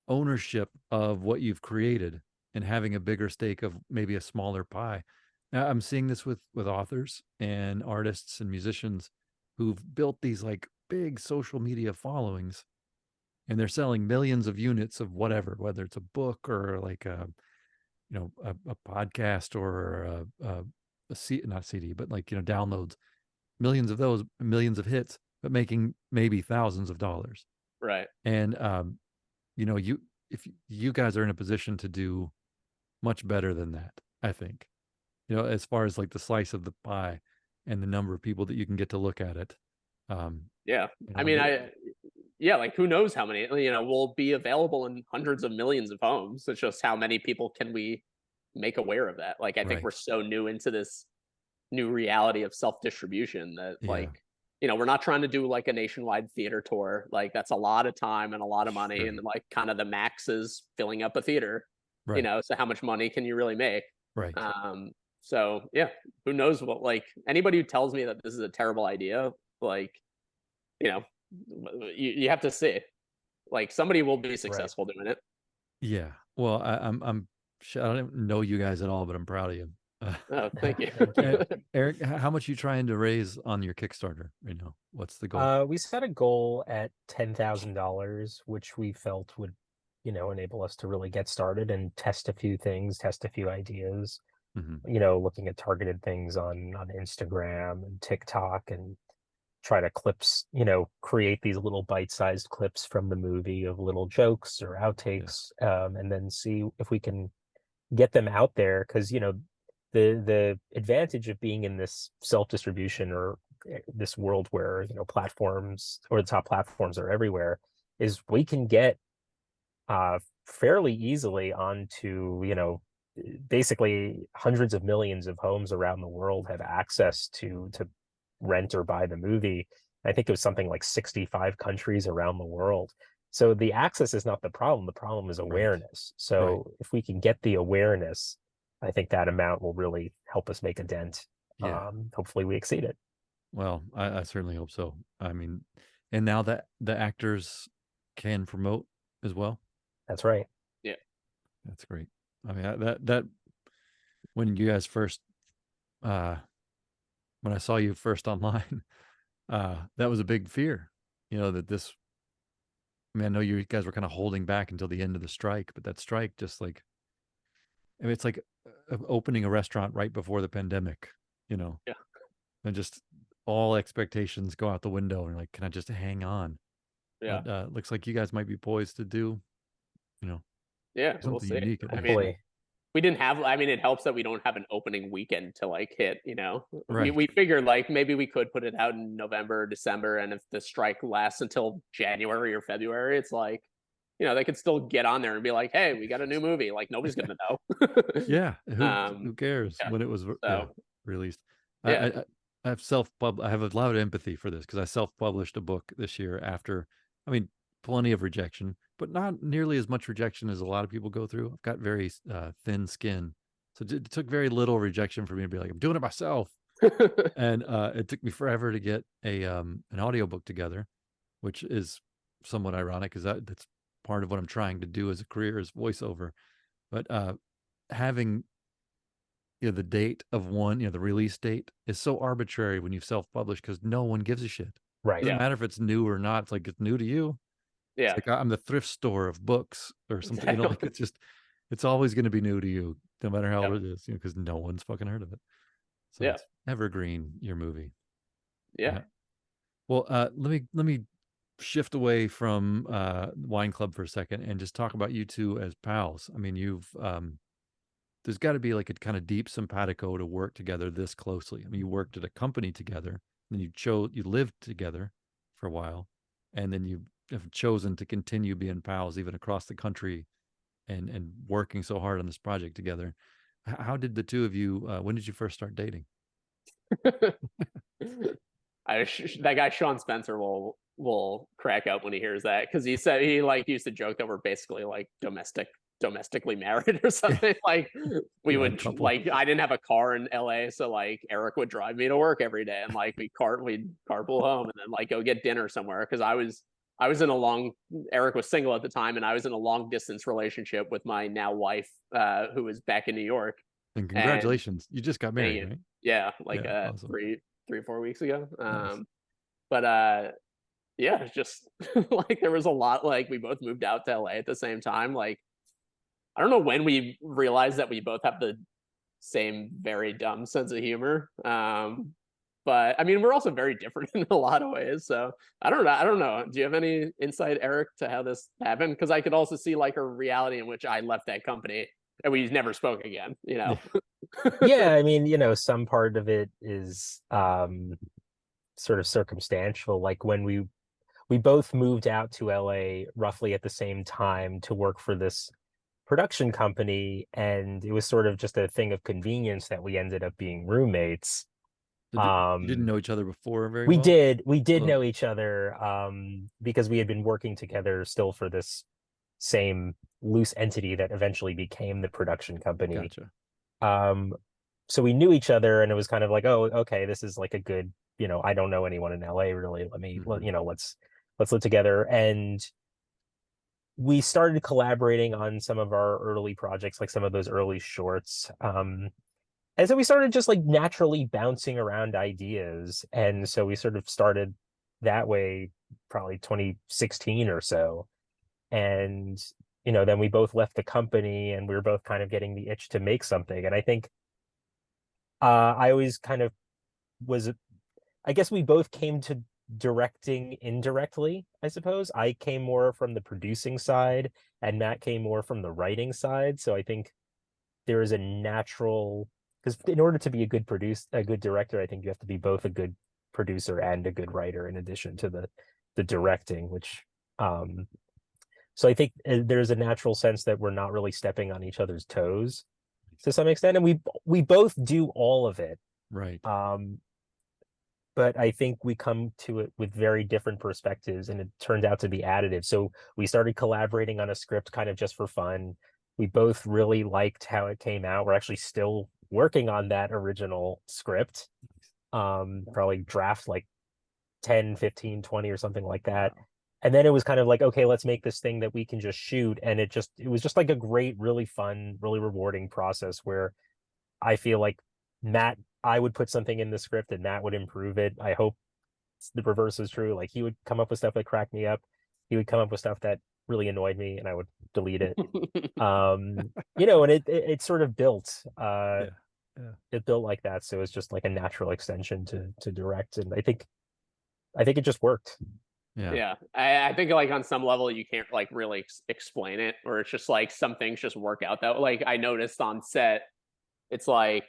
ownership of what you've created and having a bigger stake of maybe a smaller pie. Now, I'm seeing this with authors and artists and musicians who've built these like big social media followings, and they're selling millions of units of whatever, whether it's a book or like a podcast or not CD, but like downloads, millions of those, millions of hits, but making maybe thousands of dollars. right. And if you guys are in a position to do much better than that, I think, as far as like the slice of the pie and the number of people that you can get to look at it. Yeah. I mean, like who knows how many, will be available in hundreds of millions of homes. It's just how many people can we make aware of that? Like, I think Right. we're so new into this new reality of self-distribution that Yeah. like, we're not trying to do like a nationwide theater tour. Like that's a lot of time and a lot of money. Sure. And like kind of the max is filling up a theater, Right. so how much money can you really make? Right. So yeah, who knows what, like anybody who tells me that this is a terrible idea, like, you have to see, like somebody will be successful doing it. Yeah. Well, I'm I don't know you guys at all, but I'm proud of you. Oh, thank you. Eric, how much you trying to raise on your Kickstarter right now? What's the goal? We set a goal at $10,000, which we felt would, enable us to really get started and test a few things, test a few ideas. Looking at targeted things on Instagram and TikTok, and try to create these little bite-sized clips from the movie of little jokes or outtakes, and then see if we can get them out there. Because the advantage of being in this self-distribution or this world where platforms or the top platforms are everywhere is we can get fairly easily onto basically hundreds of millions of homes around the world have access to rent or buy the movie. I think it was something like 65 countries around the world. So the access is not the problem. The problem is awareness. So if we can get the awareness, I think that amount will really help us make a dent. Yeah. Hopefully we exceed it. Well, I certainly hope so. I mean, and now that the actors can promote as well. That's right. Yeah. That's great. I mean, that when you guys first, when I saw you first online, that was a big fear, that this, I mean, I know you guys were kind of holding back until the end of the strike, but that strike just like, I mean, it's like opening a restaurant right before the pandemic, Yeah. and just all expectations go out the window and like, can I just hang on? Yeah. But, looks like you guys might be poised to do, Yeah, we'll something see. unique. I mean, we didn't have, I mean, it helps that we don't have an opening weekend to like hit, Right. We figured like maybe we could put it out in November or December, and if the strike lasts until January or February, it's like, they could still get on there and be like, hey, we got a new movie, like nobody's gonna know. Yeah, who cares when it was released? Yeah. I have I have a lot of empathy for this because I self-published a book this year after, I mean, plenty of rejection, but not nearly as much rejection as a lot of people go through. I've got very thin skin, so it took very little rejection for me to be like, I'm doing it myself. And it took me forever to get an audiobook together, which is somewhat ironic because that's part of what I'm trying to do as a career is voiceover. But having the date of one, the release date is so arbitrary when you've self-published because no one gives a shit. Right. Doesn't matter if it's new or not. It's like it's new to you. Yeah. It's like I'm the thrift store of books or something. You know, like it's always going to be new to you, no matter how Yep. old it is. You know, because no one's fucking heard of it. So Yeah. it's evergreen. Your movie. Yeah. Well, let me shift away from Wine Club for a second and just talk about you two as pals. I mean, you've there's got to be like a kind of deep simpatico to work together this closely. I mean, you worked at a company together, and you lived together for a while, and then you have chosen to continue being pals even across the country and working so hard on this project together. How did the two of you? When did you first start dating? That guy Sean Spencer will crack up when he hears that, because he said he like used to joke that we're basically like domestically married or something. Like we The odd would couple. like, I didn't have a car in LA, so like Eric would drive me to work every day, and like we'd carpool home and then like go get dinner somewhere, because I was in a long, Eric was single at the time, and I was in a long distance relationship with my now wife, who was back in New York. And And congratulations, you just got married, right? yeah, like Yeah, awesome. 3 or 4 weeks ago. Nice. But yeah, it's just like there was a lot, like we both moved out to LA at the same time. Like I don't know when we realized that we both have the same very dumb sense of humor. But I mean, we're also very different in a lot of ways. So I don't know. Do you have any insight, Eric, to how this happened? Because I could also see like a reality in which I left that company and we never spoke again, you know? Yeah, I mean, some part of it is sort of circumstantial. Like when we both moved out to LA roughly at the same time to work for this production company, and it was sort of just a thing of convenience that we ended up being roommates. So you didn't know each other before very We well? did Oh. know each other because we had been working together still for this same loose entity that eventually became the production company. Gotcha. So we knew each other, and it was kind of like, oh, okay, this is like a good, I don't know anyone in LA really. Let's live together. And we started collaborating on some of our early projects, like some of those early shorts. And so we started just like naturally bouncing around ideas. And so we sort of started that way, probably 2016 or so. And, then we both left the company, and we were both kind of getting the itch to make something. And I think I always kind of I guess we both came to directing indirectly, I suppose. I came more from the producing side, and Matt came more from the writing side. So I think there is a natural, because in order to be a good director, I think you have to be both a good producer and a good writer in addition to the directing, which so I think there's a natural sense that we're not really stepping on each other's toes to some extent, and we both do all of it. Right. But I think we come to it with very different perspectives, and it turned out to be additive. So we started collaborating on a script kind of just for fun. We both really liked how it came out. We're actually still working on that original script. Probably draft like 10, 15, 20 or something like that. Wow. And then it was kind of like, okay, let's make this thing that we can just shoot. And it was just like a great, really fun, really rewarding process where I feel like I would put something in the script and Matt would improve it. I hope the reverse is true. Like he would come up with stuff that cracked me up. He would come up with stuff that really annoyed me, and I would delete it. And it sort of built. Yeah. It built like that. So it's just like a natural extension to direct. And I think it just worked. Yeah. I think like on some level you can't like really explain it, or it's just like some things just work out that, like I noticed on set, it's like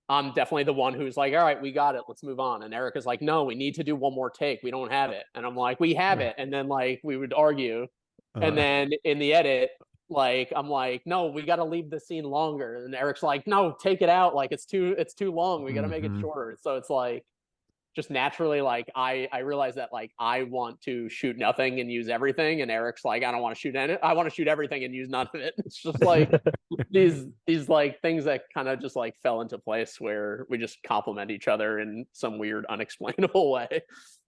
I'm definitely the one who's like, all right, we got it, let's move on. And Eric is like, no, we need to do one more take, we don't have it. And I'm like, we have it. And then like we would argue. And then in the edit, like I'm like, no, we got to leave the scene longer. And Eric's like, no, take it out, like it's too long, we got to make it shorter. So it's like just naturally, like I realize that like I want to shoot nothing and use everything, and Eric's like, I don't want to shoot any, I want to shoot everything and use none of it. It's just like these like things that kind of just like fell into place where we just complement each other in some weird unexplainable way.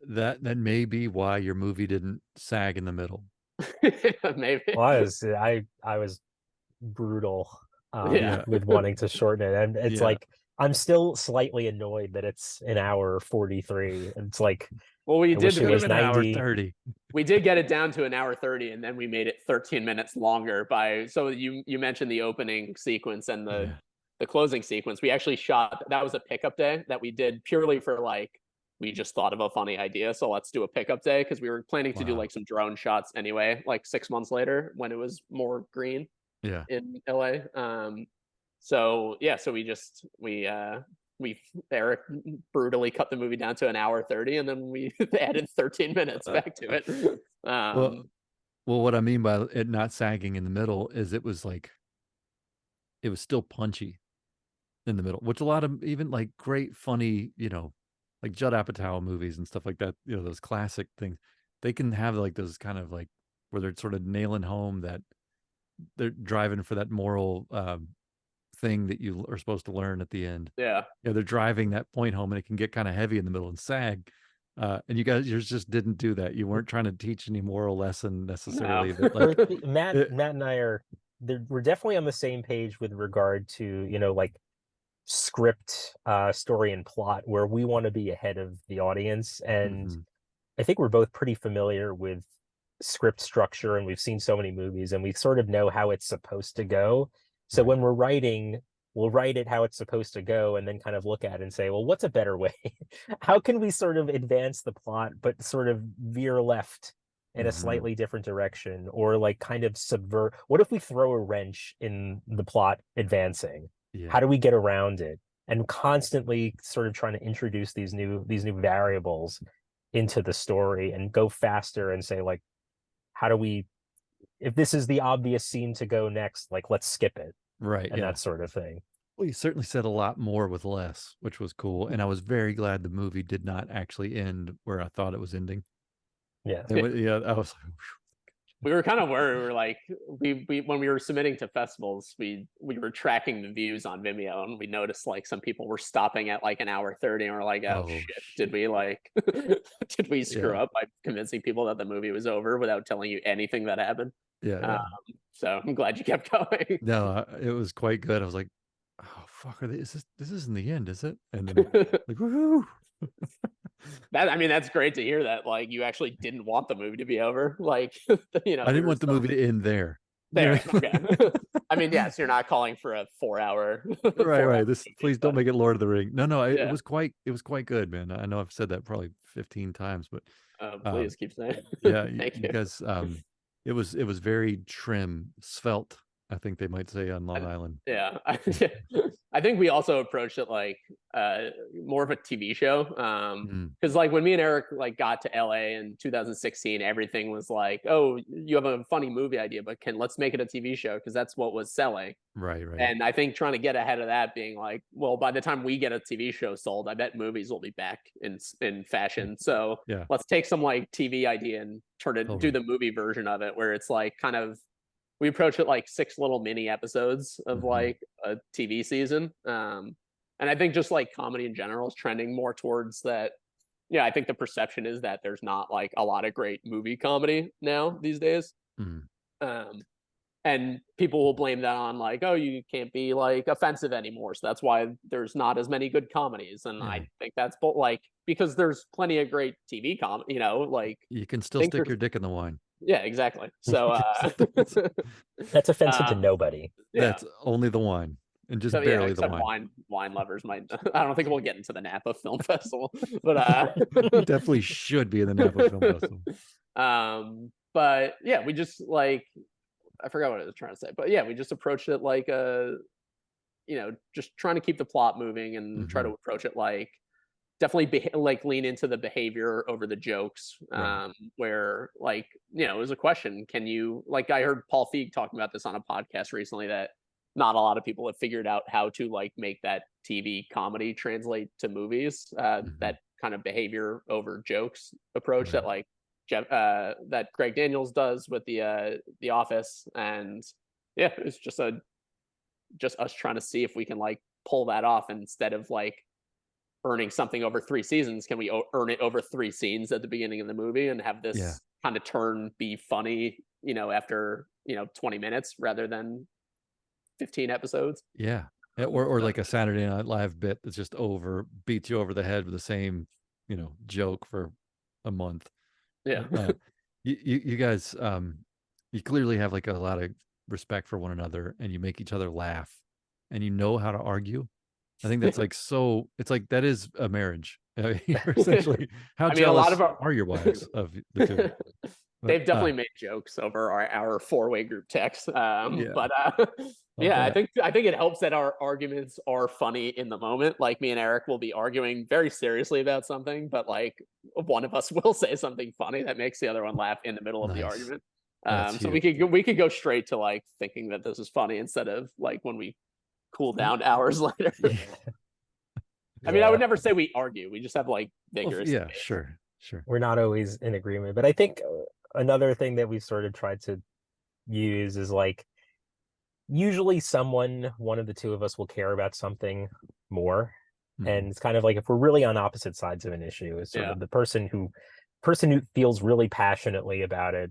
That may be why your movie didn't sag in the middle. Maybe. Well, I was brutal with wanting to shorten it, and it's like I'm still slightly annoyed that it's an hour 43. It's like Well, we I wish did. it was an hour 90. 30. We did get it down to an hour 30, and then we made it 13 minutes longer by. So you mentioned the opening sequence and Yeah. the closing sequence. We actually shot, that was a pickup day that we did purely for like, we just thought of a funny idea, so let's do a pickup day, because we were planning to do Wow. like some drone shots anyway, like 6 months later when it was more green Yeah. in LA. So yeah, so we Eric brutally cut the movie down to an hour 30, and then we added 13 minutes back to it. Well, what I mean by it not sagging in the middle is it was like, it was still punchy in the middle, which a lot of even like great, funny, like Judd Apatow movies and stuff like that, those classic things, they can have like those kind of like where they're sort of nailing home that they're driving for that moral thing that you are supposed to learn at the end. Yeah. They're driving that point home, and it can get kind of heavy in the middle and sag. And you guys just didn't do that. You weren't trying to teach any moral lesson necessarily. No. That like Matt and I we're definitely on the same page with regard to, like script, story and plot, where we want to be ahead of the audience. And Mhm. I think we're both pretty familiar with script structure, and we've seen so many movies, and we sort of know how it's supposed to go. So Right. when we're writing, we'll write it how it's supposed to go, and then kind of look at it and say, well, what's a better way? How can we sort of advance the plot, but sort of veer left in a Mhm. slightly different direction, or like kind of subvert? What if we throw a wrench in the plot advancing? Yeah. How do we get around it? And constantly sort of trying to introduce these new variables into the story and go faster and say, like, how do we, if this is the obvious scene to go next, like, let's skip it, Right. and Yeah. that sort of thing. Well, you certainly said a lot more with less, which was cool. And I was very glad the movie did not actually end where I thought it was ending. Yeah. I was like, We were kind of worried. We were like, we when we were submitting to festivals, we were tracking the views on Vimeo, and we noticed like some people were stopping at like an hour 30, and we're like, oh, shit, did we like did we screw up by convincing people that the movie was over without telling you anything that happened? Yeah. So I'm glad you kept going. No, it was quite good. I was like, oh fuck, this isn't the end, is it? And then like, woohoo. That's great to hear that like you actually didn't want the movie to be over. Like, I didn't want the movie to end there. There, okay. Yes, you're not calling for a 4 hour. Right. Please don't make it Lord of the Ring. No, Yeah. it was quite good, man. I know I've said that probably 15 times, but please keep saying. yeah, Thank you. because it was very trim, svelte, I think they might say on Long Island. Yeah. I think we also approached it like more of a TV show. Because like when me and Eric like got to LA in 2016, everything was like, oh, you have a funny movie idea, but let's make it a TV show, because that's what was selling. Right. And I think trying to get ahead of that, being like, well, by the time we get a TV show sold, I bet movies will be back in fashion. So yeah, let's take some like TV idea and do the movie version of it, where it's like kind of, we approach it like 6 little mini episodes of like a TV season. And I think just like comedy in general is trending more towards that. Yeah, I think the perception is that there's not like a lot of great movie comedy now these days. And people will blame that on like, oh, you can't be like offensive anymore, so that's why there's not as many good comedies. And I think that's like, because there's plenty of great TV comedy, like you can still stick your dick in the wine. Yeah, exactly. So that's offensive to nobody. That's only the wine, and just barely the wine. Wine lovers might. I don't think we'll get into the Napa Film Festival, but you definitely should be in the Napa Film Festival. But yeah, we just like, I forgot what I was trying to say, but yeah, we just approached it like just trying to keep the plot moving and try to approach it like definitely like lean into the behavior over the jokes. Where like, it was a question, can you, like, I heard Paul Feig talking about this on a podcast recently, that not a lot of people have figured out how to like make that TV comedy translate to movies, that kind of behavior over jokes approach that like that Greg Daniels does with the Office. And yeah, it's just us trying to see if we can like pull that off, instead of like earning something over 3 seasons. Can we earn it over 3 scenes at the beginning of the movie and have this kind of turn be funny, after 20 minutes rather than 15 episodes? Or like a Saturday Night Live bit that's just beats you over the head with the same joke for a month. Yeah. You guys, you clearly have like a lot of respect for one another, and you make each other laugh, and you know how to argue. I think that's like so. It's like that is a marriage. You're essentially, how I mean, a lot jealous of our are your wives of the two? But they've definitely made jokes over our four-way group text. yeah, But I'll yeah, bet. I think it helps that our arguments are funny in the moment. Like me and Eric will be arguing very seriously about something, but like one of us will say something funny that makes the other one laugh in the middle of the Nice. argument. That's So huge. we could go straight to like thinking that this is funny instead of like when we cool down hours later. Yeah. I mean, I would Yeah, never say we argue. We just have like Well, vigorous yeah, debates. sure, sure. we're not always in agreement, but I think another thing that we've sort of tried to use is like usually one of the two of us will care about something more. Mhm. And it's kind of like if we're really on opposite sides of an issue, is sort Yeah. of the person who feels really passionately about it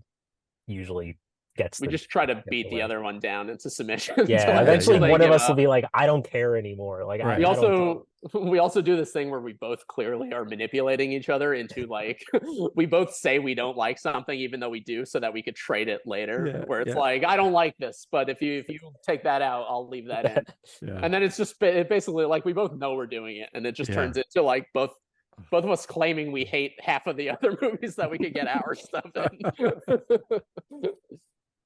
usually gets We the just try to gets beat the win. other one down into submission Yeah, until eventually they one of give us will up. be like, I don't care anymore. Like Right. We I don't also we also do this thing where we both clearly are manipulating each other into like we both say we don't like something even though we do, so that we could trade it later. Yeah, Where it's yeah. like, I don't like this, but if you take that out, I'll leave that in. Yeah. And then it's just basically like we both know we're doing it, and it just Yeah. turns into like both of us claiming we hate half of the other movies that we could get our stuff in.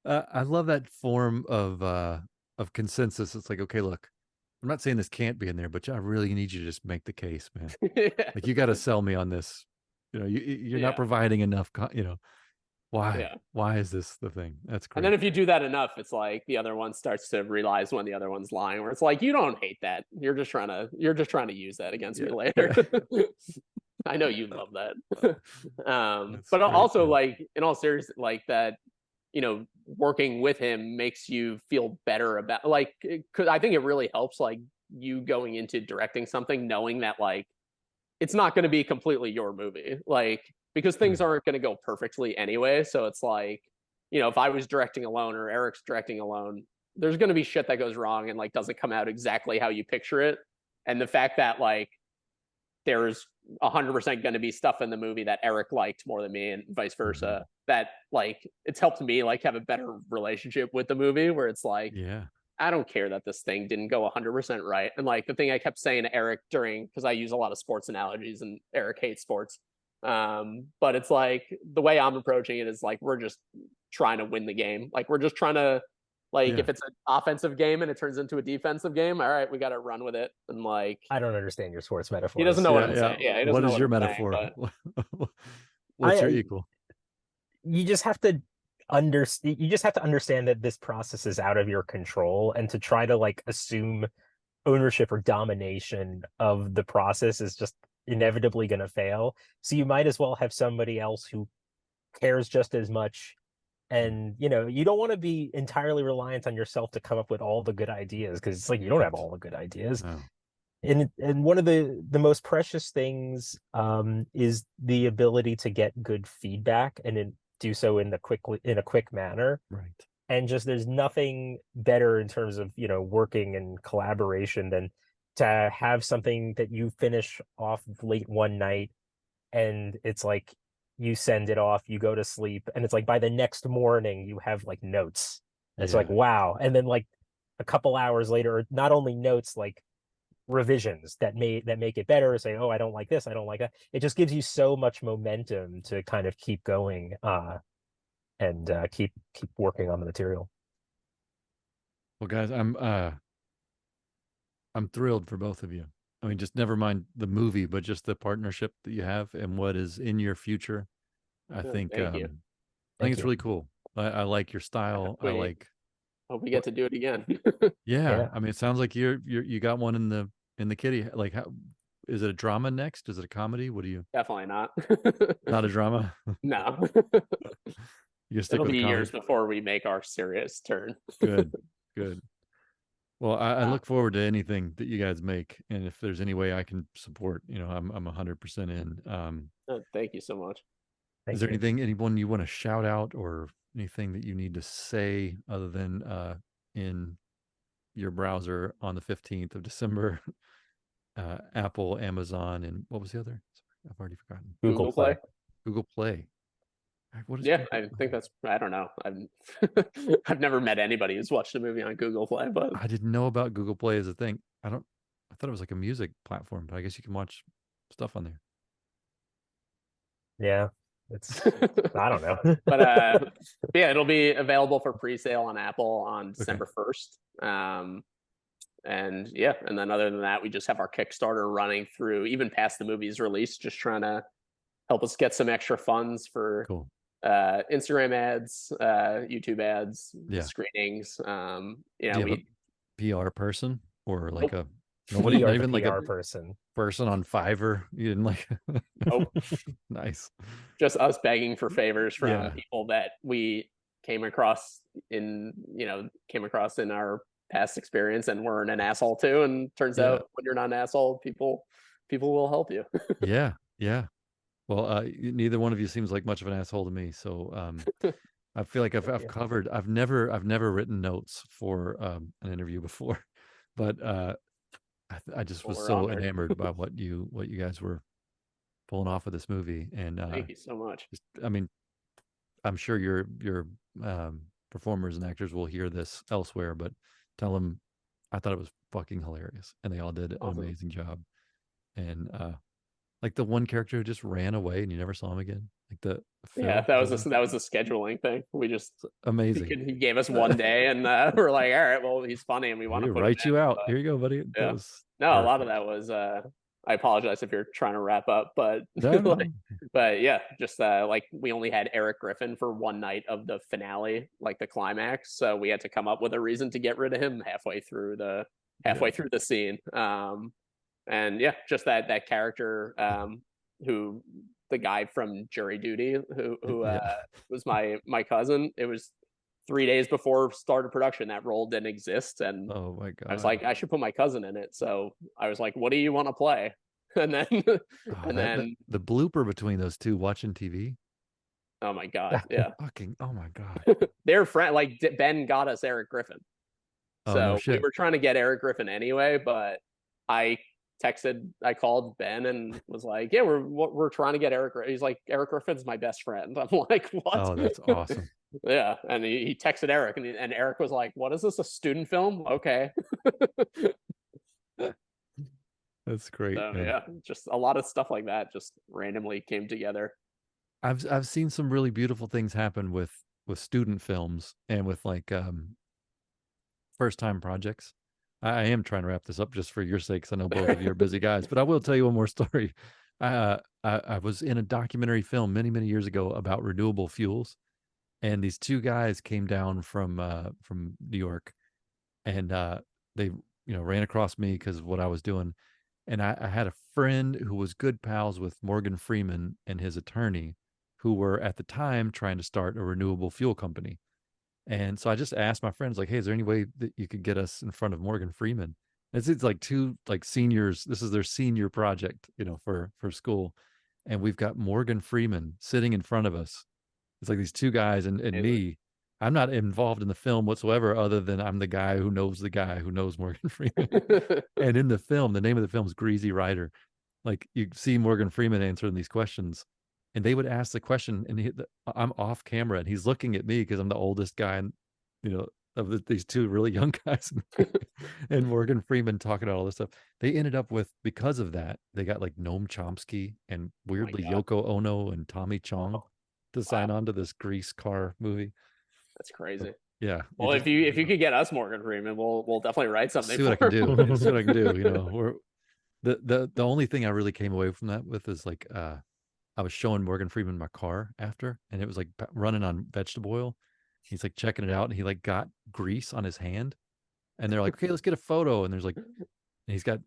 I love that form of consensus. It's like, okay, look, I'm not saying this can't be in there, but I really need you to just make the case, man. Yeah. Like you got to sell me on this. You know, you're Yeah. not providing enough. Why? Yeah. Why is this the thing? That's great. And then if you do that enough, it's like the other one starts to realize when the other one's lying, where it's like, you don't hate that. You're just trying to use that against me later. I know you love that. That's But great, also man. like in all seriousness, like that, working with him makes you feel better about like, cause I think it really helps like you going into directing something, knowing that like, it's not going to be completely your movie. Like, because things aren't going to go perfectly anyway. So it's like, if I was directing alone or Eric's directing alone, there's going to be shit that goes wrong and like doesn't come out exactly how you picture it. And the fact that like there's 100% going to be stuff in the movie that Eric liked more than me and vice versa, that like it's helped me like have a better relationship with the movie where it's like, Yeah. I don't care that this thing didn't go 100% right. And like the thing I kept saying to Eric because I use a lot of sports analogies and Eric hates sports. But it's like the way I'm approaching it is like we're just trying to win the game. Like we're just trying to if it's an offensive game and it turns into a defensive game, all right, we got to run with it. And like I don't understand your sports metaphors. he doesn't know what I'm saying. Yeah, he doesn't What know is what your I'm metaphor? saying, What's your equal? You just have to understand that this process is out of your control, and to try to like assume ownership or domination of the process is just inevitably going to fail. So you might as well have somebody else who cares just as much. And you don't want to be entirely reliant on yourself to come up with all the good ideas, because it's like you don't have all the good ideas. No. And one of the most precious things is the ability to get good feedback and do so in a quick manner. Right. And just there's nothing better in terms of working and collaboration than to have something that you finish off late one night, and it's like you send it off, you go to sleep, and it's like by the next morning you have like notes. It's like, wow. And then like a couple hours later, not only notes, like revisions that make it better, say, oh, I don't like this, I don't like that. It just gives you so much momentum to kind of keep going and keep working on the material. Well, guys, I'm thrilled for both of you. I mean, just never mind the movie, but just the partnership that you have and what is in your future. I think Thank you. I think it's really cool. I like your style. I like. Hope we get to do it again. Yeah, I mean, it sounds like you got one in the kitty. Like, how is it a drama next? Is it a comedy? What do you? Definitely not. Not a drama. No. You stick It'll with be comedy? years before we make our serious turn. Good. Well, I look forward to anything that you guys make, and if there's any way I can support, I'm 100% in. Thank you so much. Is there anyone you want to shout out, or anything that you need to say other than in your browser on the 15th of December, Apple, Amazon, and what was the other? Sorry, I've already forgotten. Google Play. Google Play. What is Yeah, Google I Play? think that's, I don't know. I've never met anybody who's watched a movie on Google Play, but I didn't know about Google Play as a thing. I thought it was like a music platform, but I guess you can watch stuff on there. Yeah, it's I don't know. but yeah, it'll be available for pre-sale on Apple on Okay. December 1st. And yeah, and then other than that, we just have our Kickstarter running through even past the movie's release, just trying to help us get some extra funds for Cool. Instagram ads, YouTube ads, Yeah. screenings. Do you have a PR person or like Nope. nobody, We are not the even like a PR person. person on Fiverr? You didn't like Nope. Nice. Just us begging for favors from Yeah. people that we came across in our past experience and weren't an asshole to. And turns Yeah. out when you're not an asshole, people will help you. Yeah. Yeah. Well, neither one of you seems like much of an asshole to me. So I feel like I've Yeah. covered. I've never written notes for an interview before, but I just was We're so honored. enamored by what you guys were pulling off with this movie. And Thank you so much. just, I mean, I'm sure your performers and actors will hear this elsewhere, but tell them I thought it was fucking hilarious, and they all did an Awesome. amazing job. And like the one character who just ran away and you never saw him again, like the Phil. Yeah, that was a scheduling thing. We just Amazing. he gave us one day, and we're like, all right, well, he's funny, and we want to put him write in. you out. But, Here you go, buddy. yeah. That was No, a lot of perfect. that was. I apologize if you're trying to wrap up, but No. but yeah, just like we only had Eric Griffin for one night of the finale, like the climax, so we had to come up with a reason to get rid of him halfway through the scene. And yeah, just that character, who the guy from Jury Duty, who was my cousin. It was 3 days before start of production. That role didn't exist, and Oh my god. I was like, I should put my cousin in it. So I was like, what do you want to play? And then the blooper between those two watching TV. oh my god, yeah. Oh my god. They're friend, like Ben got us Eric Griffin. Oh, So no we shit. were trying to get Eric Griffin anyway, but I called Ben and was like, yeah, we're trying to get Eric. He's like, Eric Griffin's my best friend. I'm like, what? Oh, that's awesome. Yeah. And he texted Eric, and Eric was like, what is this, a student film? Okay. That's great. So Man. yeah, just a lot of stuff like that just randomly came together. I've seen some really beautiful things happen with student films and with like first time projects. I am trying to wrap this up just for your sakes. I know both of you are busy guys, but I will tell you one more story. I was in a documentary film many years ago about renewable fuels, and these two guys came down from New York, and they ran across me because of what I was doing, and I had a friend who was good pals with Morgan Freeman and his attorney, who were at the time trying to start a renewable fuel company. And so I just asked my friends, like, hey, is there any way that you could get us in front of Morgan Freeman? It's like two like seniors. This is their senior project, for school. And we've got Morgan Freeman sitting in front of us. It's like these two guys and me. I'm not involved in the film whatsoever, other than I'm the guy who knows Morgan Freeman. And in the film, the name of the film is Greasy Rider. Like you see Morgan Freeman answering these questions, and they would ask the question, and I'm off camera, and he's looking at me because I'm the oldest guy, and of these two really young guys, and Morgan Freeman talking about all this stuff. They ended up with, because of that, they got like Noam Chomsky and weirdly Yoko Ono and Tommy Chong to sign on to this Grease car movie. That's crazy. Yeah. Well, if you could get us Morgan Freeman, we'll definitely write something. See what I can do. See what I can do. We're the only thing I really came away from that with is like I was showing Morgan Freeman my car after, and it was like running on vegetable oil. He's like checking it out, and he like got grease on his hand, and they're like, okay, let's get a photo. And there's like, and he's got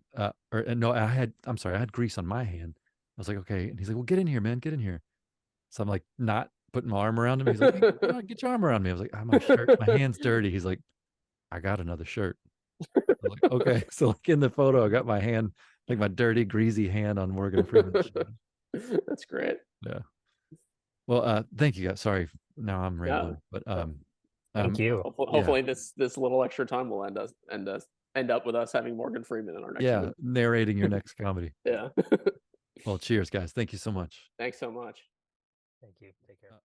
no, I had grease on my hand. I was like, okay, and he's like, well, get in here, man, get in here. So I'm like not putting my arm around him. He's like, hey, get your arm around me. I was like, my shirt, my hand's dirty. He's like, I got another shirt. I was like, okay. So like in the photo, I got my hand, like my dirty, greasy hand on Morgan Freeman's shirt. That's great. Yeah. Well, thank you guys. Sorry, now I'm rambling, but thank you. Hopefully this little extra time will end up with us having Morgan Freeman in our next movie. Narrating your next comedy. Yeah. Well, cheers, guys. Thank you so much. Thanks so much. Thank you. Take care.